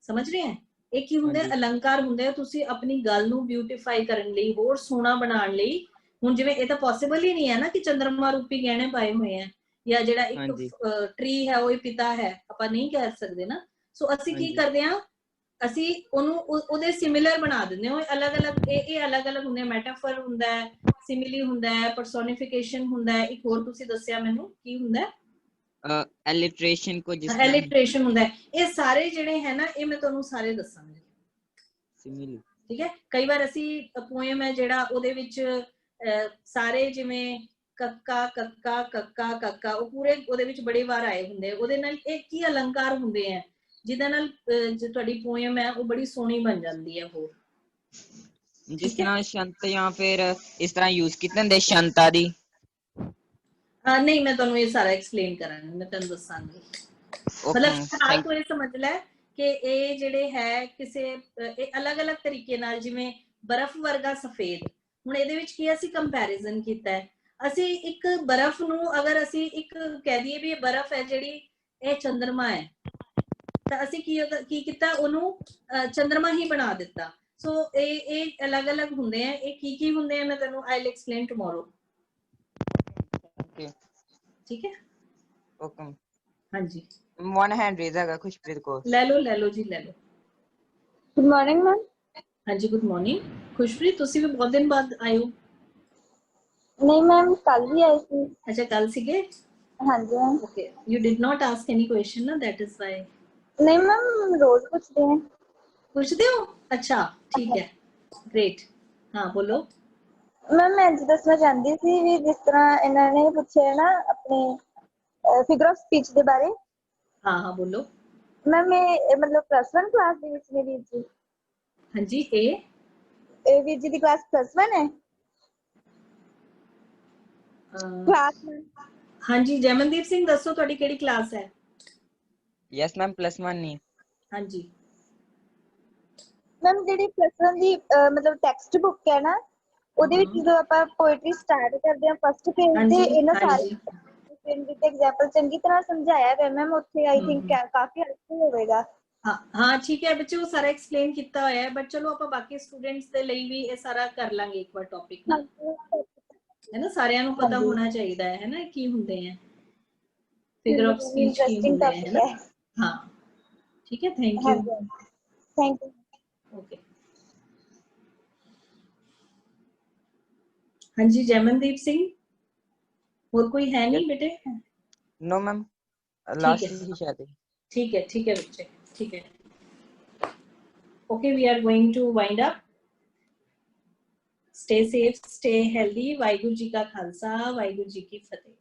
ਸਮਝ ਰਹੇ ਹੈ? ਇਹ ਕੀ ਹੁੰਦੇ? ਅਲੰਕਾਰ ਹੁੰਦੇ ਆ। ਤੁਸੀਂ ਆਪਣੀ ਗੱਲ ਨੂੰ ਬਿਊਟੀਫਾਈ ਕਰਨ ਲਈ, ਹੋਰ ਸੋਹਣਾ ਬਣਾਉਣ ਲਈ। ਹੁਣ ਜਿਵੇਂ ਇਹ ਤਾਂ ਪੋਸੀਬਲ ਹੀ ਨਹੀਂ ਹੈ ਨਾ ਕਿ ਚੰਦਰਮਾ ਰੂਪੀ ਗਹਿਣੇ ਪਾਏ ਹੋਏ ਆ, ਜਾਂ ਜਿਹੜਾ ਇੱਕ ਟਰੀ ਹੈ ਉਹ ਪਿਤਾ ਹੈ, ਆਪਾਂ ਨਹੀਂ ਕਹਿ ਸਕਦੇ ਨਾ। ਸੋ ਅਸੀਂ ਕੀ ਕਰਦੇ ਹਾਂ, ਅਸੀਂ ਉਹਨੂੰ ਉਹਦੇ ਸਿਮਿਲਰ ਬਣਾ ਦਿੰਦੇ ਹਾਂ। ਅਲੱਗ-ਅਲੱਗ ਇਹ ਅਲੱਗ-ਅਲੱਗ ਹੁੰਦੇ। ਮੈਟਾਫਰ ਹੁੰਦਾ ਹੈ, ਸਿਮਿਲੀ ਹੁੰਦਾ ਹੈ, ਪਰਸੋਨੀਫਿਕੇਸ਼ਨ ਹੁੰਦਾ ਹੈ। ਇੱਕ ਹੋਰ ਤੁਸੀਂ ਦੱਸਿਆ ਮੈਨੂੰ ਕੀ ਹੁੰਦਾ?
ਐਲਿਟਰੇਸ਼ਨ ਕੋ ਜਿਸ
ਐਲਿਟਰੇਸ਼ਨ ਹੁੰਦਾ ਹੈ। ਇਹ ਸਾਰੇ ਜਿਹੜੇ ਹੈ ਨਾ, ਇਹ ਮੈਂ ਤੁਹਾਨੂੰ ਸਾਰੇ ਦੱਸਾਂਗੀ।
ਸਿਮਿਲੀ,
ਠੀਕ ਹੈ। ਕਈ ਵਾਰ ਅਸੀਂ ਪੋਇਮ ਹੈ ਜਿਹੜਾ ਉਹਦੇ ਵਿੱਚ ਸਾਰੇ ਜਿਵੇਂ ਕੱਕਾ ਕੱਕਾ ਕੱਕਾ ਕੱਕਾ, ਉਹ ਪੂਰੇ ਉਹਦੇ ਵਿੱਚ ਬੜੇ ਵਾਰ ਆਏ ਹੁੰਦੇ। ਉਹਦੇ ਨਾਲ ਇਹ ਕੀ ਅਲੰਕਾਰ ਹੁੰਦੇ ਆ ਜਿਹਦੇ ਨਾਲ ਜੋ ਤੁਹਾਡੀ ਪੋਇਮ ਹੈ ਉਹ ਬੜੀ ਸੋਹਣੀ ਬਣ ਜਾਂਦੀ ਹੈ। ਹੋਰ
ਜਿਸ ਤਰ੍ਹਾਂ ਸ਼ੰਤ ਜਾਂ ਫਿਰ ਇਸ ਤਰ੍ਹਾਂ ਯੂਜ਼ ਕੀਤੇ ਹੁੰਦੇ ਸ਼ੰਤਾ ਦੀ।
ਨਹੀਂ, ਮੈਂ ਤੁਹਾਨੂੰ ਇਹ ਸਾਰਾ ਐਕਸਪਲੇਨ ਕਰਾਂਗੀ, ਮੈਂ ਤੁਹਾਨੂੰ ਦੱਸਾਂਗੀ। ਮਤਲਬ ਫਿਲਹਾਲ ਤੂੰ ਇਹ ਸਮਝ ਲੈ ਕਿ ਇਹ ਜਿਹੜੇ ਹੈ ਕਿਸੇ ਇਹ ਅਲੱਗ-ਅਲੱਗ ਤਰੀਕੇ ਨਾਲ, ਜਿਵੇਂ ਬਰਫ਼ ਵਰਗਾ ਸਫੇਦ। ਹੁਣ ਇਹਦੇ ਵਿੱਚ ਕੀ ਅਸੀਂ ਕੰਪੈਰੀਜ਼ਨ ਕੀਤਾ ਹੈ। ਅਸੀਂ ਇੱਕ ਬਰਫ਼ ਨੂੰ ਅਗਰ ਅਸੀਂ ਇੱਕ ਕਹਿ ਦਈਏ ਵੀ ਇਹ ਬਰਫ਼ ਹੈ ਜਿਹੜੀ, ਇਹ ਚੰਦਰਮਾ ਹੈ, ਤਾਂ ਅਸੀਂ ਕੀ ਕੀਤਾ, ਉਹਨੂੰ ਚੰਦਰਮਾ ਹੀ ਬਣਾ ਦਿੱਤਾ। ਸੋ ਇਹ ਅਲੱਗ-ਅਲੱਗ ਹੁੰਦੇ ਆ। ਇਹ ਕੀ ਹੁੰਦੇ ਆ ਮੈਂ ਤੁਹਾਨੂੰ ਆਈ ਵਿਲ ਐਕਸਪਲੇਨ ਟੁਮਾਰੋ। ਠੀਕ ਹੈ,
ਓਕੇ
ਹਾਂਜੀ।
ਵਨ ਹੈਂਡ ਰੇਜ਼ ਹੈਗਾ ਖੁਸ਼ਪ੍ਰੀਤ ਕੌਰ।
ਲੈ ਲਓ ਜੀ, ਲੈ ਲਓ।
Good morning ma'am.
ਹਾਂਜੀ, ਗੁੱਡ ਮਾਰਨਿੰਗ। ਖੁਸ਼ਪ੍ਰੀਤ, ਤੁਸੀਂ ਵੀ ਬਹੁਤ ਦਿਨ ਬਾਅਦ ਆਏ ਹੋ।
ਨਹੀਂ ਮੈਮ, ਕੱਲ ਵੀ ਆਏ ਸੀ।
ਅੱਛਾ, ਕੱਲ ਸੀਗੇ।
ਹਾਂਜੀ ma'am.
Okay, you did not ask any question ਨਾ, ਦੈਟ ਇਜ਼ ਵਾਈ।
ਨਹੀਂ ਮੈਮ, ਰੋਜ਼ ਪੁੱਛਦੇ हैं।
ਪੁੱਛਦੇ ਹੋ? ਅੱਛਾ, ਠੀਕ ਹੈ, ਗ੍ਰੇਟ। ਹਾਂ ਬੋਲੋ
ਮੈਮ। ਮੈਂ ਅੱਜ ਦੱਸਣਾ ਚਾਹੁੰਦੀ ਸੀ ਵੀ ਜਿਸ ਤਰ੍ਹਾਂ ਇਹਨਾਂ ਨੇ ਪੁੱਛਿਆ ਨਾ ਆਪਣੇ ਫਿਗਰ ਆਫ ਸਪੀਚ ਦੇ ਬਾਰੇ।
ਹਾਂ ਬੋਲੋ
ਮੈਮ। ਇਹ ਮਤਲਬ +1 ਕਲਾਸ ਦੇ ਵਿੱਚ ਨੇ ਵੀਰ ਜੀ?
ਹਾਂਜੀ, ਇਹ
ਵੀਰ ਜੀ ਦੀ ਕਲਾਸ +1 ਹੈ? ਕਲਾਸ
ਹਾਂਜੀ। ਜੈਮਨਦੀਪ ਸਿੰਘ ਦੱਸੋ ਤੁਹਾਡੀ ਕਿਹੜੀ ਕਲਾਸ ਹੈ?
ਯੈਸ ਮੈਮ, +1 ਨਹੀਂ।
ਹਾਂਜੀ
ਮੈਮ, ਜਿਹੜੀ +1 ਦੀ ਮਤਲਬ ਟੈਕਸਟ ਬੁੱਕ ਹੈ ਨਾ, ਉਹਦੇ ਵਿੱਚ ਜਦੋਂ ਆਪਾਂ ਪੋਇਟਰੀ ਸਟਾਰਟ ਕਰਦੇ ਹਾਂ ਫਸਟ ਪੇਜ ਤੇ ਇਹਨਾਂ ਸਾਰੇ ਵਿਦ ਐਗਜ਼ਾਮਪਲ ਚੰਗੀ ਤਰ੍ਹਾਂ ਸਮਝਾਇਆ ਹੈ ਮੈਮ ਉੱਥੇ ਆਈ ਥਿੰਕ ਕਾਫੀ ਹੈਲਪਫੁਲ ਹੋਵੇਗਾ।
हाँ ठीक है बच्चे, वो सारा एक्सप्लेन किया हुआ है, बट चलो ਆਪਾਂ ਬਾਕੀ ਸਟੂਡੈਂਟਸ ਦੇ ਲਈ ਵੀ ਇਹ ਸਾਰਾ ਕਰ ਲਾਂਗੇ ਇੱਕ ਵਾਰ ਟੌਪਿਕ ਨਾ, ਹੈ ਨਾ, ਸਾਰਿਆਂ ਨੂੰ ਪਤਾ ਹੋਣਾ ਚਾਹੀਦਾ ਹੈ ਨਾ ਕੀ ਹੁੰਦੇ ਆ ਫਿਗਰ ਆਫ ਸਪੀਚ ਕੀ ਹੁੰਦੇ ਹੈ ਨਾ। ਹਾਂ ਠੀਕ ਹੈ, thank you.
Thank you.
Okay ਹਾਂਜੀ ਜੈਮਨਦੀਪ ਸਿੰਘ, ਹੋਰ ਕੋਈ ਹੈ ਨਹੀਂ बेटे?
नो मैम, लास्ट ही शायद।
ठीक है बच्चे, ठीक है। Okay, we are going to wind up. Stay safe, stay healthy. Waheguru ji का खालसा, वाहिगुरु जी की फतेह।